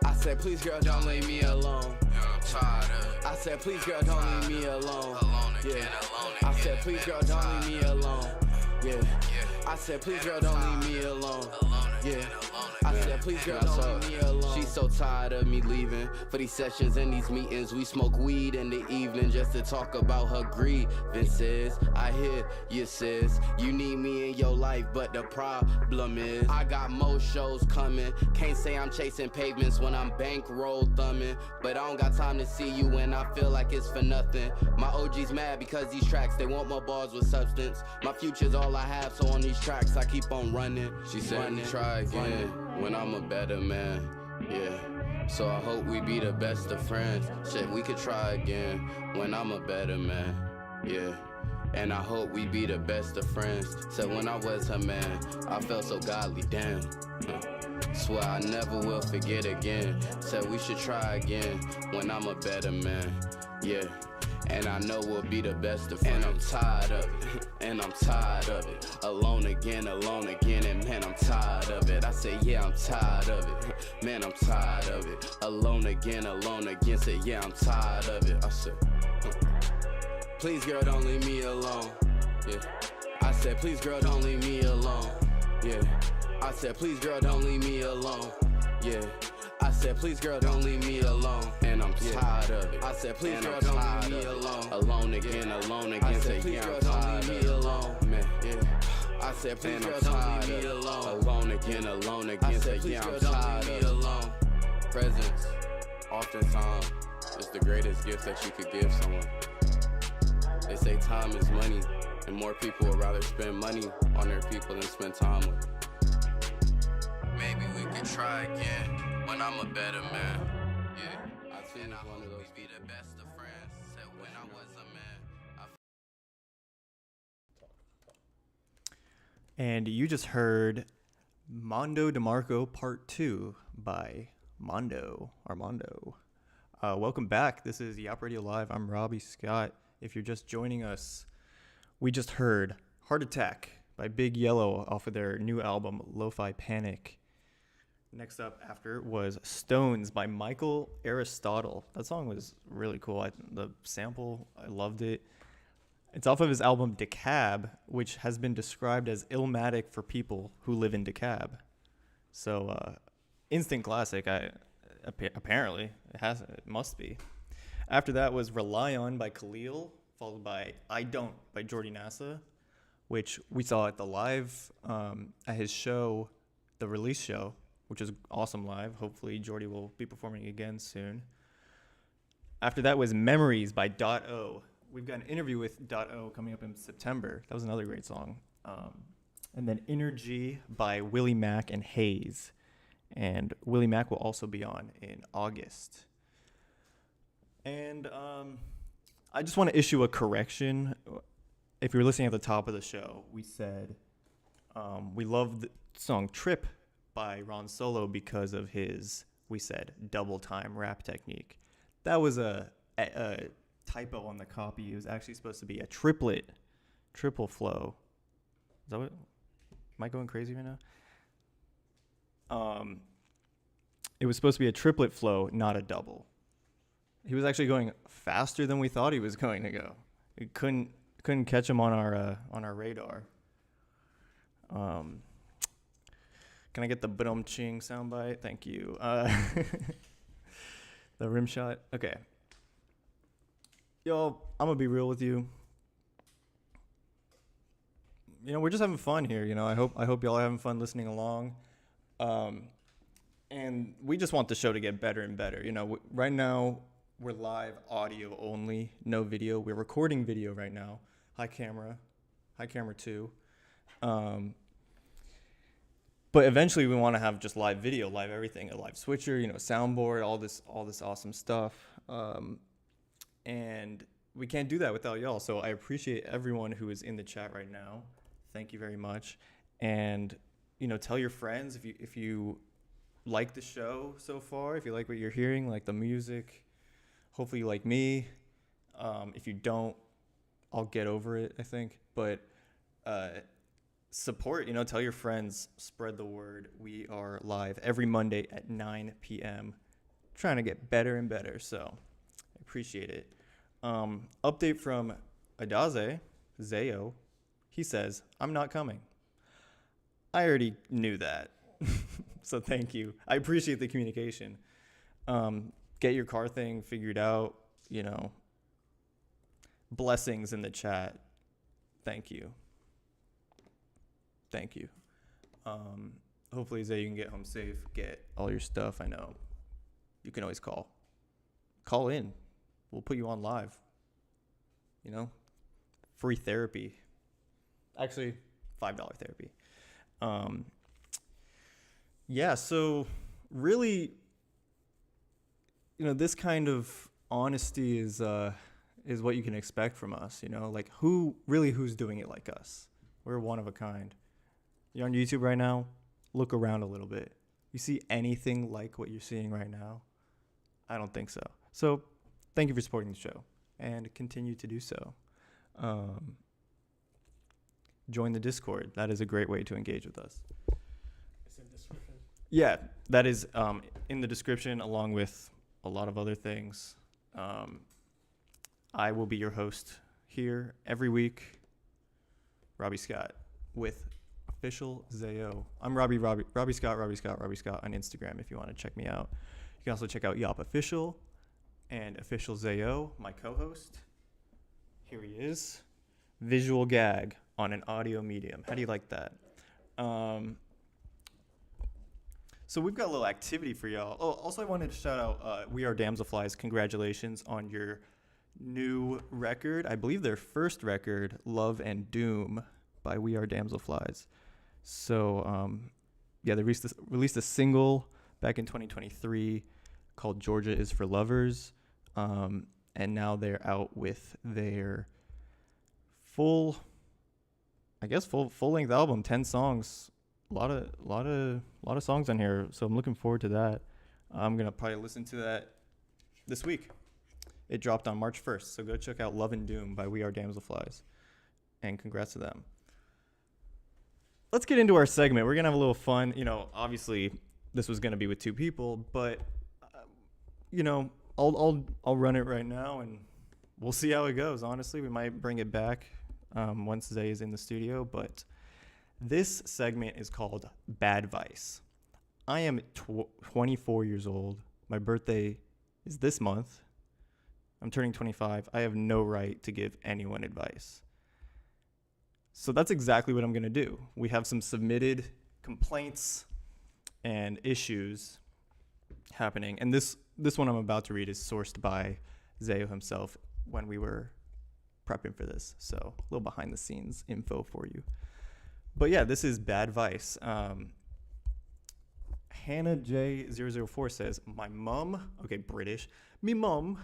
I said, please, girl, don't leave me alone. I'm tired of it. I said, please, girl, don't leave me alone. Yeah. I said, please, girl, don't leave me alone. Yeah. I said, please, girl, don't leave me alone. Yeah. I said, please, girl, don't leave me alone. She's so tired of me leaving. For these sessions and these meetings, we smoke weed in the evening just to talk about her grievances. I hear you, sis. You need me in your life, but the problem is I got more shows coming. Can't say I'm chasing pavements when I'm bankroll thumbing. But I don't got time to see you when I feel like it's for nothing. My OG's mad because these tracks, they want more bars with substance. My future's all I have, so on these tracks I keep on running. She said, try again when I'm a better man. Yeah, so I hope we be the best of friends. Shit, we could try again when I'm a better man. Yeah, and I hope we be the best of friends. Said when I was her man, I felt so godly, damn. Swear I never will forget again. Said we should try again when I'm a better man. Yeah. And I know we'll be the best of friends. And I'm tired of it, and I'm tired of it. Alone again, and man, I'm tired of it. I say, yeah, I'm tired of it. Man, I'm tired of it. Alone again, say, yeah, I'm tired of it. I said, please, girl, don't leave me alone. Yeah. I said, please, girl, don't leave me alone. Yeah. I said, please, girl, don't leave me alone. Yeah. I said, please, girl, don't leave me alone. And I'm tired of it. I said, please, girl, don't leave me alone. Alone again, say, yeah, I'm tired of it. Alone, man, yeah. I said, please, girl, don't leave me alone. Alone again, say, yeah, I'm tired of it. Presence, oftentimes, is the greatest gift that you could give someone. They say time is money, and more people would rather spend money on their people than spend time with. Maybe we could try again when I'm a better man. Yeah, I think one of those be the best of friends. Said when And you just heard Mando DeMarco Part 2 by Armando. Welcome back. This is YAWP Radio Live. I'm Robby Scott. If you're just joining us, we just heard Heart Attack by Big Yellow off of their new album, Lo-Fi Panic. Next up after was Stones by Michael Aristotle. That song was really cool. The sample, I loved it. It's off of his album DeKalb, which has been described as Illmatic for people who live in DeKalb. So, instant classic. Apparently, it must be. After that was Rely On by Khalil, followed by I Don't by Jordy, which we saw at the live at his show, the release show, which is awesome live. Hopefully, Jordy will be performing again soon. After that was Memories by .O. We've got an interview with .O coming up in September. That was another great song. And then Energy by WillieMack and Hayes. And WillieMack will also be on in August. And I just want to issue a correction. If you're listening at the top of the show, we said we love the song Trip by Ron Solo because of his, we said, double time rap technique. That was a typo on the copy. It was actually supposed to be a triple flow. Is that what? Am I going crazy right now? It was supposed to be a triplet flow, not a double. He was actually going faster than we thought he was going to go. We couldn't catch him on our radar. Can I get the ba-dum-ching soundbite? Thank you. The rim shot. Okay. Yo, I'm gonna be real with you. We're just having fun here. I hope y'all are having fun listening along. And we just want the show to get better and better. Right now we're live audio only, no video. We're recording video right now. Hi camera 2. But eventually we want to have just live video, live everything, a live switcher, soundboard, all this awesome stuff. And we can't do that without y'all. So I appreciate everyone who is in the chat right now. Thank you very much. And, tell your friends if you like the show so far, if you like what you're hearing, like the music, hopefully you like me. If you don't, I'll get over it, I think. But support, tell your friends, spread the word. We are live every Monday at 9 p.m. Trying to get better and better, so I appreciate it. Update from Adaze, ZayOh. He says, I'm not coming. I already knew that. So thank you. I appreciate the communication. Get your car thing figured out, Blessings in the chat. Thank you. Hopefully, Zay, you can get home safe, get all your stuff. I know you can always call in. We'll put you on live. Free therapy. Actually, $5 therapy. Yeah, so really, this kind of honesty is what you can expect from us, like who's doing it like us? We're one of a kind. You're on YouTube right now, look around a little bit. You see anything like what you're seeing right now? I don't think so. So thank you for supporting the show and continue to do so. Join the Discord. That is a great way to engage with us. It's in the description. Yeah, that is in the description along with a lot of other things. I will be your host here every week, Robby Scott, with official ZayOh. I'm Robby Scott on Instagram if you want to check me out. You can also check out YAWP Official and Official ZayOh, my co-host. Here he is. Visual gag on an audio medium. How do you like that? So we've got a little activity for y'all. Oh, also I wanted to shout out We Are Damselflies. Congratulations on your new record. I believe their first record, Love and Doom by We Are Damselflies. So they released a single back in 2023 called Georgia Is for Lovers. And now they're out with their full I guess full length album, 10 songs, a lot of songs on here. So I'm looking forward to that. I'm gonna probably listen to that this week. It dropped on March 1st, so go check out Love and Doom by We Are Damselflies, and congrats to them. Let's get into our segment. We're gonna have a little fun. You know, obviously this was gonna be with two people, but you know, I'll run it right now, and we'll see how it goes. Honestly, we might bring it back once Zay is in the studio, but this segment is called Bad Vice. I am 24 years old. My birthday is this month. I'm turning 25. I have no right to give anyone advice. So that's exactly what I'm going to do. We have some submitted complaints and issues happening. And this one I'm about to read is sourced by ZayOh himself when we were prepping for this. So a little behind the scenes info for you. But yeah, this is Bad Vice. Hannah J004 says, my mum, okay, British, me mum,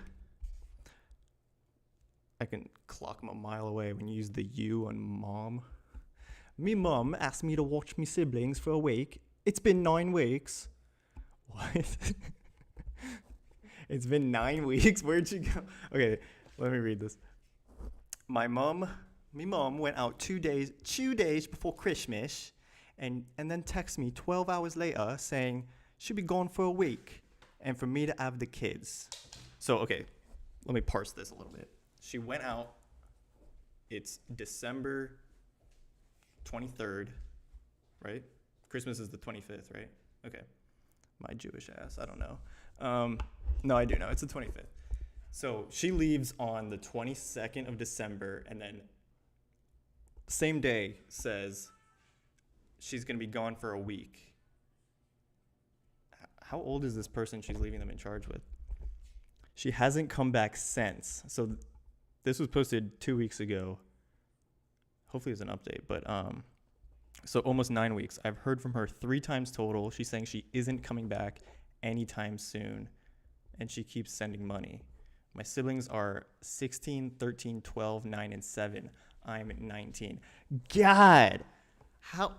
I can clock them a mile away when you use the U on mom. Me mum asked me to watch me siblings for a week. It's been 9 weeks. What? It's been 9 weeks? Where'd you go? Okay, let me read this. Me mum went out 2 days before Christmas and then texted me 12 hours later saying she'd be gone for a week and for me to have the kids. So, okay, let me parse this a little bit. She went out. It's December 23rd, right? Christmas is the 25th, right? Okay. My Jewish ass, I don't know. No, I do know. It's the 25th. So she leaves on the 22nd of December, and then same day says she's going to be gone for a week. How old is this person she's leaving them in charge with? She hasn't come back since. So this was posted 2 weeks ago. Hopefully it's an update, but so almost 9 weeks. I've heard from her 3 times total. She's saying she isn't coming back anytime soon, and she keeps sending money. My siblings are 16, 13, 12, 9, and 7. I'm 19. God! How?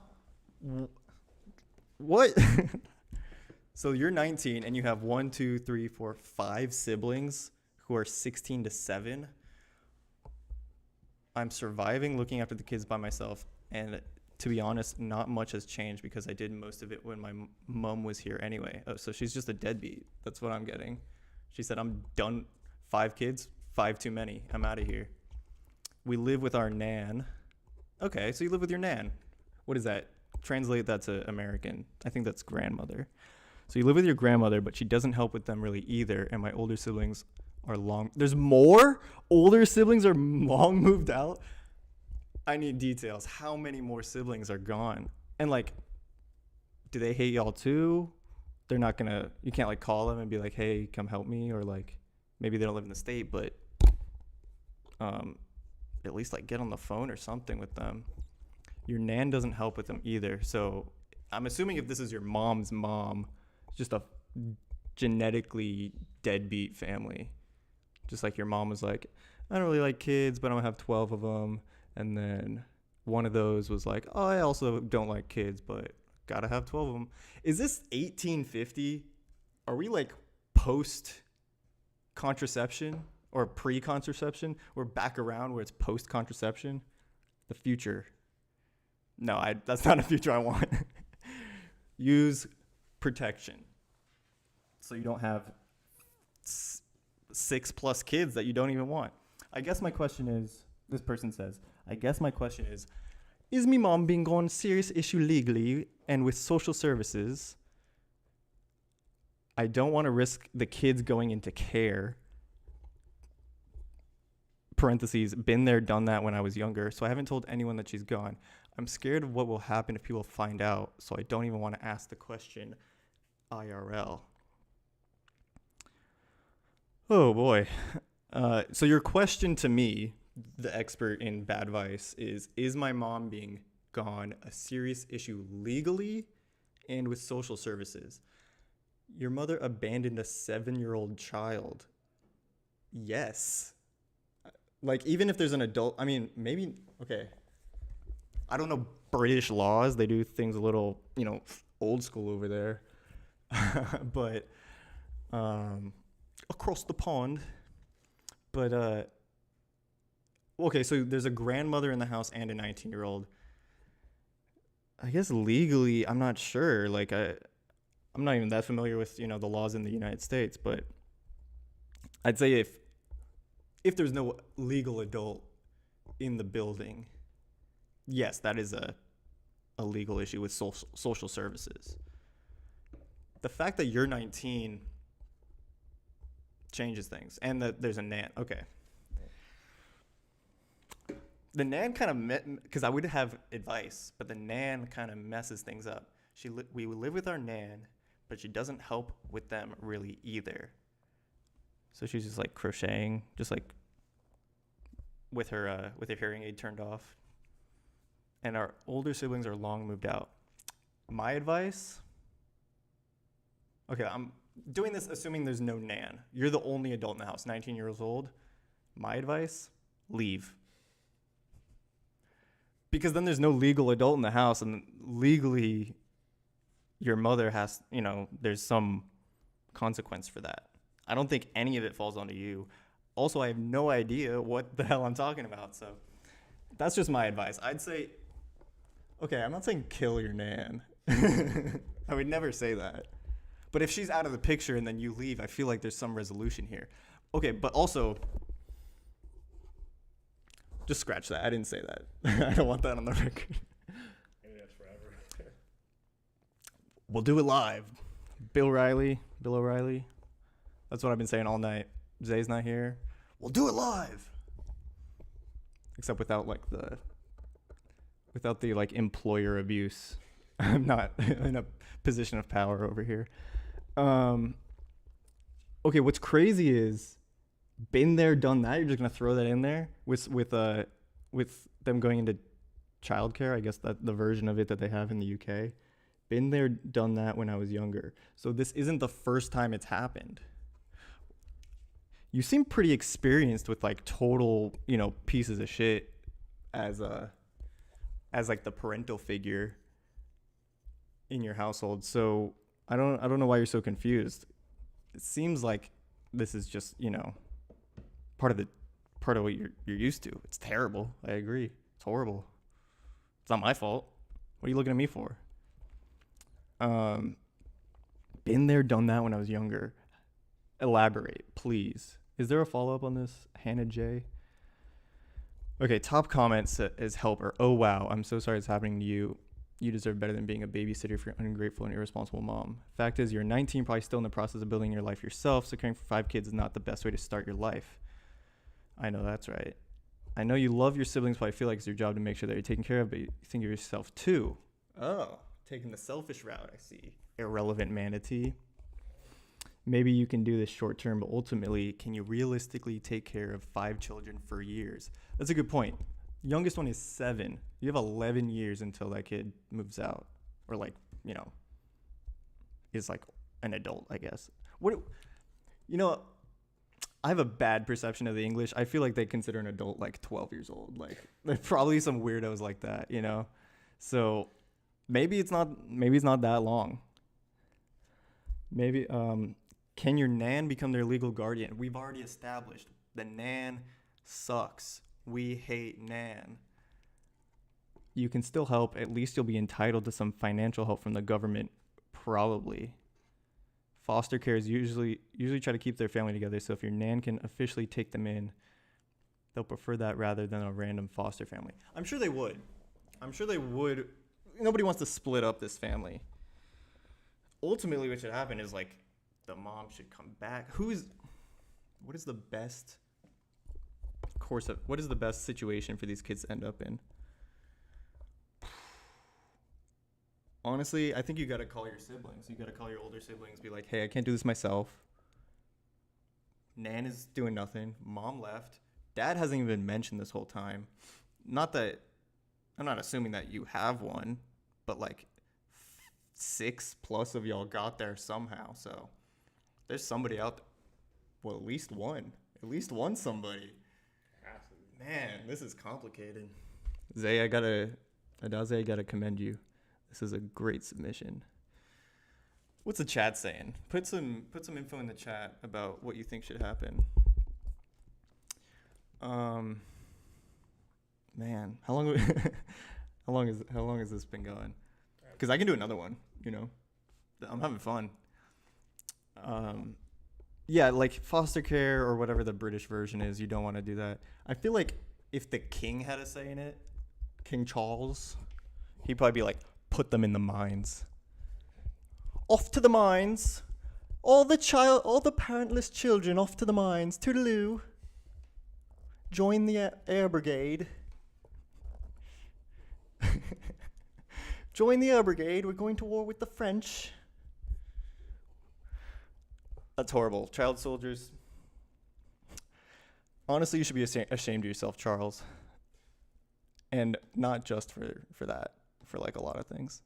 What? So you're 19, and you have 1, 2, 3, 4, 5 siblings who are 16 to 7. I'm surviving looking after the kids by myself, and to be honest, not much has changed because I did most of it when my mom was here anyway. Oh, so she's just a deadbeat. That's what I'm getting. She said, I'm done. 5 kids, 5 too many. I'm out of here. We live with our nan. Okay, so you live with your nan. What is that? Translate that to American. I think that's grandmother. So you live with your grandmother, but she doesn't help with them really either. And my older siblings are long. There's more? Older siblings are long moved out? I need details. How many more siblings are gone? And like, do they hate y'all too? They're not gonna, you can't like call them and be like, hey, come help me. Or like, maybe they don't live in the state, but at least like get on the phone or something with them. Your nan doesn't help with them either. So I'm assuming if this is your mom's mom, it's just a genetically deadbeat family. Just like your mom was like, I don't really like kids, but I'm gonna have 12 of them. And then one of those was like, oh, I also don't like kids, but gotta have 12 of them. Is this 1850? Are we like post-contraception or pre-contraception? We're back around where it's post-contraception? The future. No, that's not a future I want. Use protection so you don't have 6+ kids that you don't even want. I guess my question is, this person says, I guess my question is me mom being gone serious issue legally and with social services? I don't want to risk the kids going into care. Parentheses, been there, done that when I was younger, so I haven't told anyone that she's gone. I'm scared of what will happen if people find out, so I don't even want to ask the question IRL. Oh boy. So your question to me, the expert in bad vice, is my mom being gone a serious issue legally and with social services? Your mother abandoned a 7-year-old child. Yes. Like, even if there's an adult, I mean, maybe, okay. I don't know British laws. They do things a little, old school over there. But across the pond. But okay, so there's a grandmother in the house and a 19-year-old. I guess legally, I'm not sure. Like I'm not even that familiar with, the laws in the United States, but I'd say if there's no legal adult in the building, yes, that is a legal issue with social services. The fact that you're 19 changes things, and that there's a Nan. Okay. The Nan kind of because I would have advice, but the Nan kind of messes things up. We live with our Nan, but she doesn't help with them really either. So she's just like crocheting, just like with her hearing aid turned off. And our older siblings are long moved out. My advice. Okay, I'm doing this assuming there's no Nan. You're the only adult in the house, 19 years old. My advice: leave. Because then there's no legal adult in the house, and legally your mother has, there's some consequence for that. I don't think any of it falls onto you. Also, I have no idea what the hell I'm talking about, so that's just my advice. I'd say, okay, I'm not saying kill your Nan. I would never say that. But if she's out of the picture and then you leave, I feel like there's some resolution here. Okay, but also, just scratch that. I didn't say that. I don't want that on the record. Maybe that's forever. We'll do it live. Bill O'Reilly. That's what I've been saying all night. Zay's not here. We'll do it live. Except without the employer abuse. I'm not in a position of power over here. Okay, what's crazy is, been there, done that. You're just gonna throw that in there with them going into childcare. I guess that the version of it that they have in the UK. Been there, done that when I was younger. So this isn't the first time it's happened. You seem pretty experienced with total, pieces of shit as the parental figure in your household. So I don't know why you're so confused. It seems like this is just, part of what you're used to. It's terrible. I agree. It's horrible. It's not my fault. What are you looking at me for? Been there, done that when I was younger. Elaborate, please. Is there a follow-up on this, Hannah J? Okay, top comment is helper. Oh, wow. I'm so sorry it's happening to you. You deserve better than being a babysitter for your ungrateful and irresponsible mom. Fact is, you're 19, probably still in the process of building your life yourself, so caring for 5 kids is not the best way to start your life. I know, that's right. I know you love your siblings, but I feel like it's your job to make sure that you're taken care of, but you think of yourself too. Oh, taking the selfish route, I see. Irrelevant manatee. Maybe you can do this short term, but ultimately, can you realistically take care of 5 children for years? That's a good point. Youngest one is 7. You have 11 years until that kid moves out, or is an adult, I guess. I have a bad perception of the English. I feel like they consider an adult 12 years old. There's probably some weirdos like that, So maybe it's not that long. Maybe can your Nan become their legal guardian? We've already established the Nan sucks. We hate Nan. You can still help. At least you'll be entitled to some financial help from the government, probably. Foster care is usually try to keep their family together, so if your Nan can officially take them in, they'll prefer that rather than a random foster family. I'm sure they would. Nobody wants to split up this family. Ultimately, what should happen is the mom should come back. What is the best situation for these kids to end up in? Honestly, I think you got to call your siblings. You got to call your older siblings, be like, hey, I can't do this myself. Nan is doing nothing. Mom left. Dad hasn't even been mentioned this whole time. Not that, I'm not assuming that you have one, but 6+ of y'all got there somehow. So there's somebody out there. Well, at least one somebody. Man, this is complicated. Zay, I Adaze, I gotta commend you. This is a great submission. What's the chat saying? Put some info in the chat about what you think should happen. Man, how long has this been going? Because I can do another one. You know, I'm having fun. Yeah, like foster care or whatever the British version is. You don't want to do that. I feel like if the king had a say in it, King Charles, he'd probably be like, put them in the mines. Off to the mines. All the parentless children off to the mines. Toodaloo. Join the air brigade. Join the air brigade. We're going to war with the French. That's horrible. Child soldiers. Honestly, you should be ashamed of yourself, Charles. And not just for that. For like a lot of things.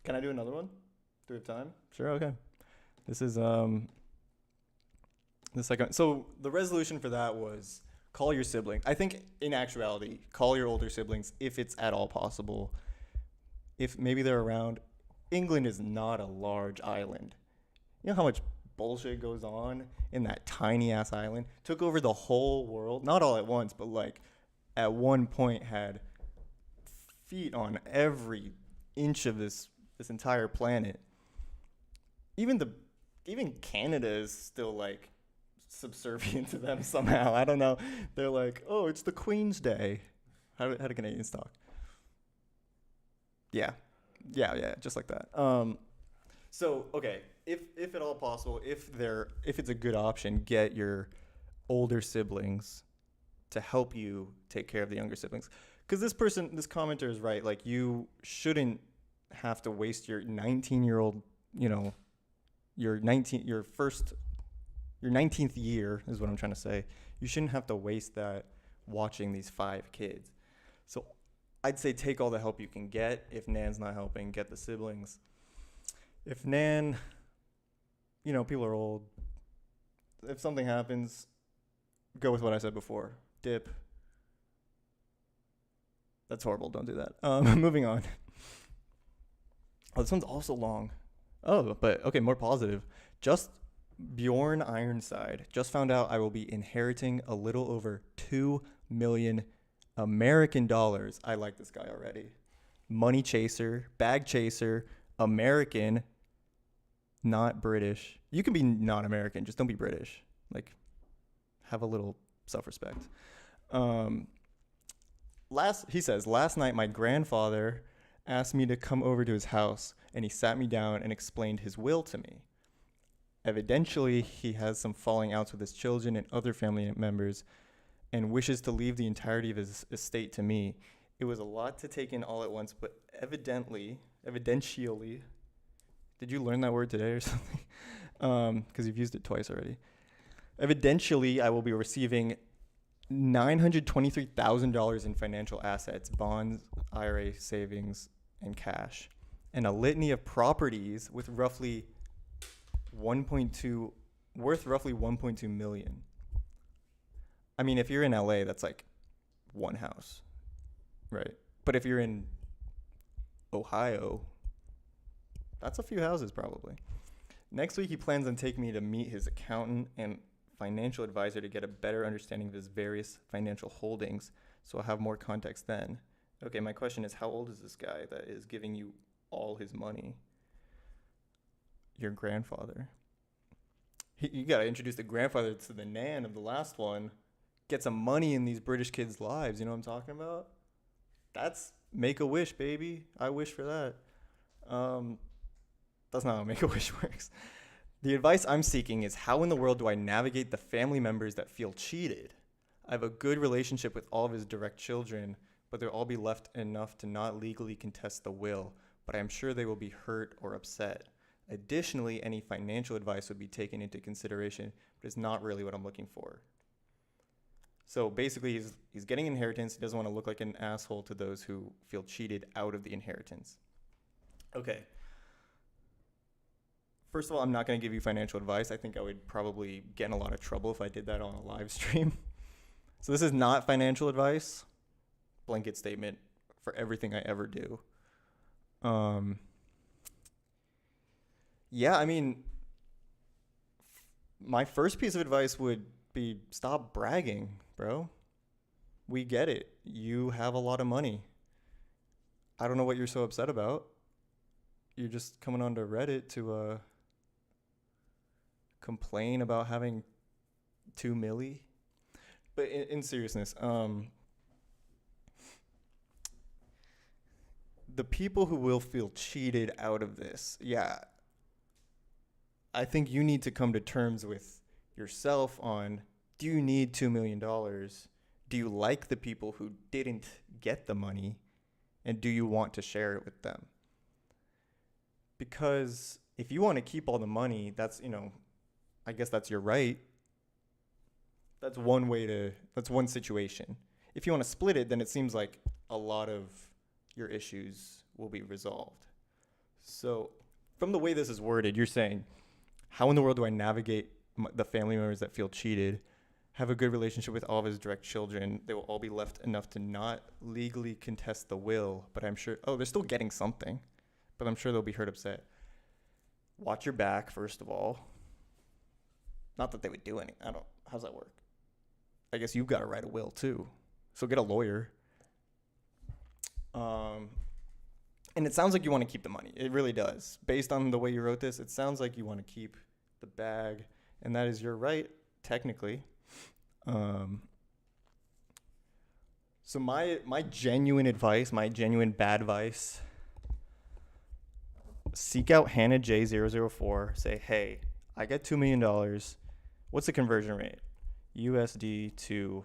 Can I do another one? Do we have time? Sure, okay. This is the second. So the resolution for that was call your sibling. I think in actuality, call your older siblings if it's at all possible. If maybe they're around. England is not a large island. You know how much bullshit goes on in that tiny ass island? Took over the whole world. Not all at once, but like at one point had feet on every inch of this entire planet. Even Canada is still like subservient to them somehow. I don't know. They're like, oh, it's the Queen's Day. How do Canadians talk? Yeah, just like that. So okay, if at all possible, if it's a good option, get your older siblings to help you take care of the younger siblings. Because this commenter is right. Like, you shouldn't have to waste your 19-year-old, your 19th year is what I'm trying to say. You shouldn't have to waste that watching these 5 kids. So I'd say take all the help you can get. If Nan's not helping, get the siblings. If Nan, people are old. If something happens, go with what I said before. Dip. That's horrible. Don't do that. Moving on. Oh, this one's also long. Oh, but okay, more positive. Just Bjorn Ironside just found out I will be inheriting a little over $2 million American dollars. I like this guy already. Money chaser, bag chaser, American, not British. You can be not American, just don't be British. Like, have a little self-respect. He says, last night my grandfather asked me to come over to his house, and he sat me down and explained his will to me. Evidently, he has some falling outs with his children and other family members and wishes to leave the entirety of his estate to me. It was a lot to take in all at once, but evidentially, did you learn that word today or something? Because you've used it twice already. Evidentially, I will be receiving $923,000 in financial assets, bonds, IRA savings, and cash, and a litany of properties with roughly 1.2 million. I mean, if you're in LA, that's like one house, right? But if you're in Ohio, that's a few houses probably. Next week, he plans on taking me to meet his accountant and financial advisor to get a better understanding of his various financial holdings, so I'll have more context then. Okay, my question is, how old is this guy that is giving you all his money? Your grandfather. You got to introduce the grandfather to the nan of the last one. Get some money in these British kids' lives. You know what I'm talking about? That's Make-A-Wish, baby. I wish for that. That's not how Make-A-Wish works. The advice I'm seeking is, how in the world do I navigate the family members that feel cheated? I have a good relationship with all of his direct children, but they'll all be left enough to not legally contest the will, but I am sure they will be hurt or upset. Additionally, any financial advice would be taken into consideration, but it's not really what I'm looking for. So basically, he's getting inheritance. He doesn't want to look like an asshole to those who feel cheated out of the inheritance. Okay. First of all, I'm not going to give you financial advice. I think I would probably get in a lot of trouble if I did that on a live stream. So this is not financial advice. Blanket statement for everything I ever do. Yeah, I mean, my first piece of advice would be stop bragging, bro. We get it. You have a lot of money. I don't know what you're so upset about. You're just coming onto Reddit to complain about having 2 milli. But in seriousness, the people who will feel cheated out of this, yeah, I think you need to come to terms with yourself on, do you need $2 million? Do you like the people who didn't get the money? And do you want to share it with them? Because if you want to keep all the money, that's, I guess that's your right. That's one situation. If you want to split it, then it seems like a lot of your issues will be resolved. So from the way this is worded, you're saying, how in the world do I navigate the family members that feel cheated, have a good relationship with all of his direct children? They will all be left enough to not legally contest the will, but I'm sure, they're still getting something, but I'm sure they'll be hurt upset. Watch your back, first of all. Not that they would do anything. How's that work? I guess you've got to write a will too. So get a lawyer. And it sounds like you want to keep the money. It really does. Based on the way you wrote this, it sounds like you want to keep the bag, and that is your right, technically. So my genuine advice, my genuine bad advice, seek out Hannah J004. Say, hey, I get $2 million. What's the conversion rate? USD to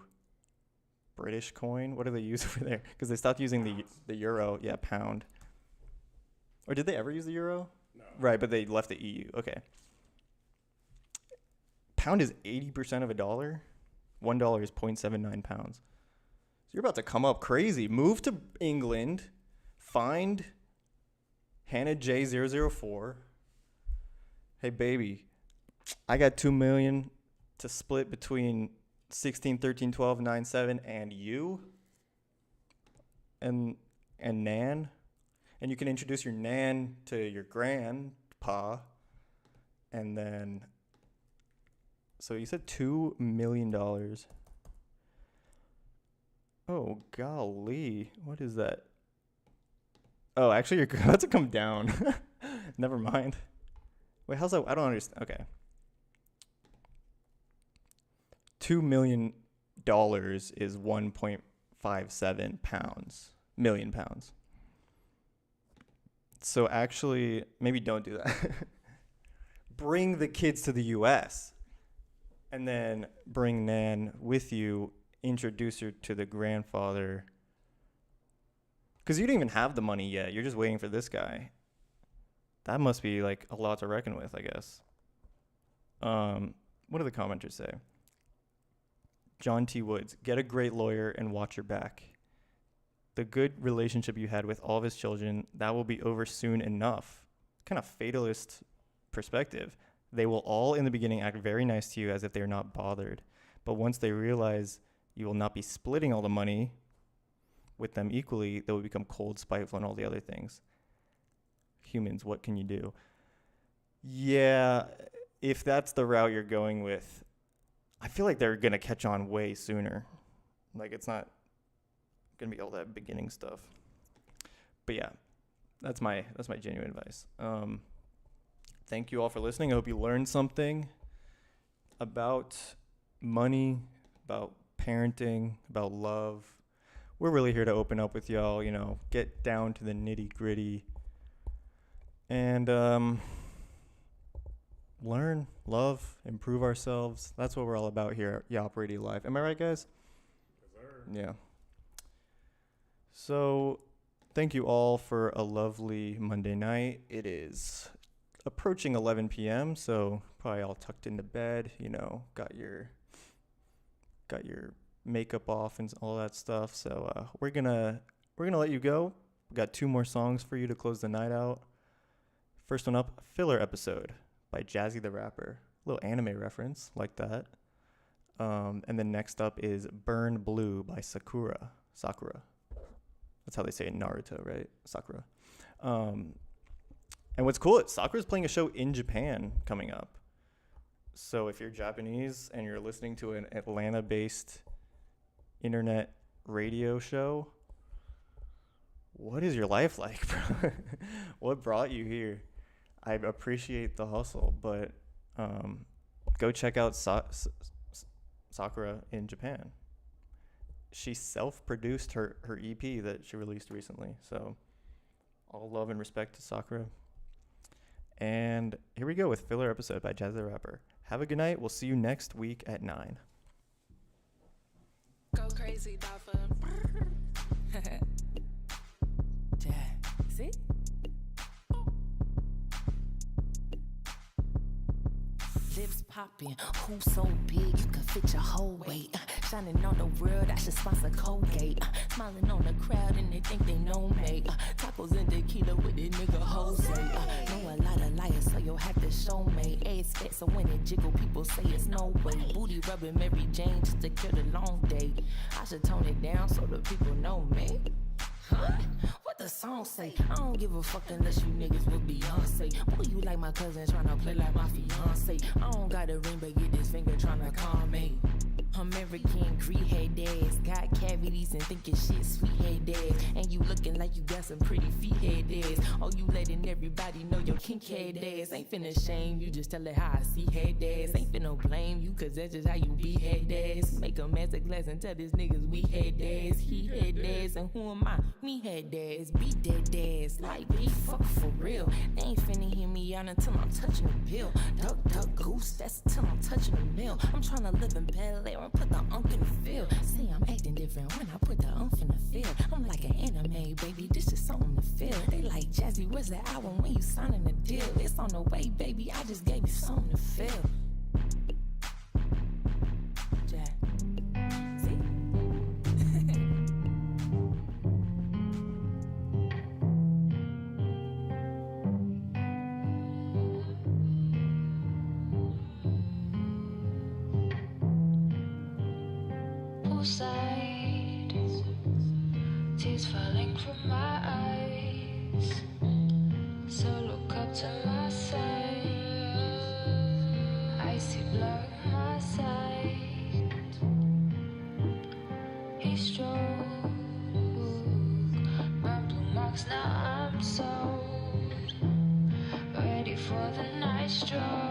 British coin? What do they use over there? Because they stopped using the euro. Yeah, pound. Or did they ever use the euro? No. Right, but they left the EU. Okay. Pound is 80% of a dollar. $1 is 0.79 pounds. So you're about to come up crazy. Move to England. Find Hannah J004. Hey, baby, I got $2 million to split between 16, 13, 12, 9, 7, and you. And Nan. And you can introduce your Nan to your grandpa. And then, so you said $2 million. Oh, golly. What is that? Oh, actually, you're about to come down. Never mind. Wait, how's that? I don't understand. Okay. $2 million is 1.57 pounds. Million pounds. So actually, maybe don't do that. Bring the kids to the U.S. and then bring Nan with you. Introduce her to the grandfather. Because you don't even have the money yet. You're just waiting for this guy. That must be like a lot to reckon with, I guess. What do the commenters say? John T. Woodz, get a great lawyer and watch your back. The good relationship you had with all of his children, that will be over soon enough. Kind of fatalist perspective. They will all in the beginning act very nice to you as if they're not bothered. But once they realize you will not be splitting all the money with them equally, they will become cold, spiteful, and all the other things. Humans, what can you do? Yeah, if that's the route you're going with, I feel like they're going to catch on way sooner. Like, it's not going to be all that beginning stuff. But yeah, that's my genuine advice. Thank you all for listening. I hope you learned something about money, about parenting, about love. We're really here to open up with y'all, get down to the nitty-gritty and learn, love, improve ourselves. That's what we're all about here at YAWP Radio Live. Am I right, guys? Yes, sir. Yeah. So thank you all for a lovely Monday night. It is approaching 11 p.m., so probably all tucked into bed, got your makeup off and all that stuff. So we're gonna let you go. We got 2 more songs for you to close the night out. First one up, Filler Episode by Jazzy the Rapper. A little anime reference, like that. And then next up is Burn Blue by Sakura. That's how they say it in Naruto, right? Sakura. And what's cool, Sakura's playing a show in Japan coming up. So if you're Japanese and you're listening to an Atlanta-based internet radio show, what is your life like, bro? What brought you here? I appreciate the hustle, but go check out Sakura in Japan. She self-produced her EP that she released recently. So all love and respect to Sakura. And here we go with Filler Episode by Jazz the Rapper. Have a good night. We'll see you next week at 9. Go crazy, Dafa. See? Lips popping, who so big you can fit your whole weight. Shining on the world, I should sponsor Colgate. Smiling on the crowd and they think they know me. Tacos and tequila with this nigga Jose. Know a lot of liars, so you'll have to show me. Ass fat, so when it jiggle, people say it's no way. Booty rubbing Mary Jane just to kill the long day. I should tone it down so the people know me. Huh? What the song say? I don't give a fuck unless you niggas with Beyonce. Boy, you like my cousin tryna play like my fiance. I don't got a ring, but get this finger tryna calm me. American Greek head ass, got cavities and thinking shit sweet head ass. And you looking like you got some pretty feet head ass. Oh, you letting everybody know your kink head ass. Ain't finna shame you, just tell it how I see head ass. Ain't finna blame you, cause that's just how you be head ass. Make a master glass and tell these niggas we head ass. He head ass, and who am I? Me head ass, be dead ass. Like, be fuck for real. They ain't finna hear me out until I'm touching the pill. Duck, duck, goose, that's till I'm touching the mill. I'm tryna live in Bel Air and put the unk in the field. Say I'm acting different when I put the unk in the field. I'm like an anime, baby, this is something to feel. They like, Jazzy, where's the album when you signing the deal? It's on the way, baby, I just gave you something to feel. Jack. See? Side, tears falling from my eyes, so look up to my side. I see blood on my side. He stroke my blue marks. Now I'm so ready for the night stroke.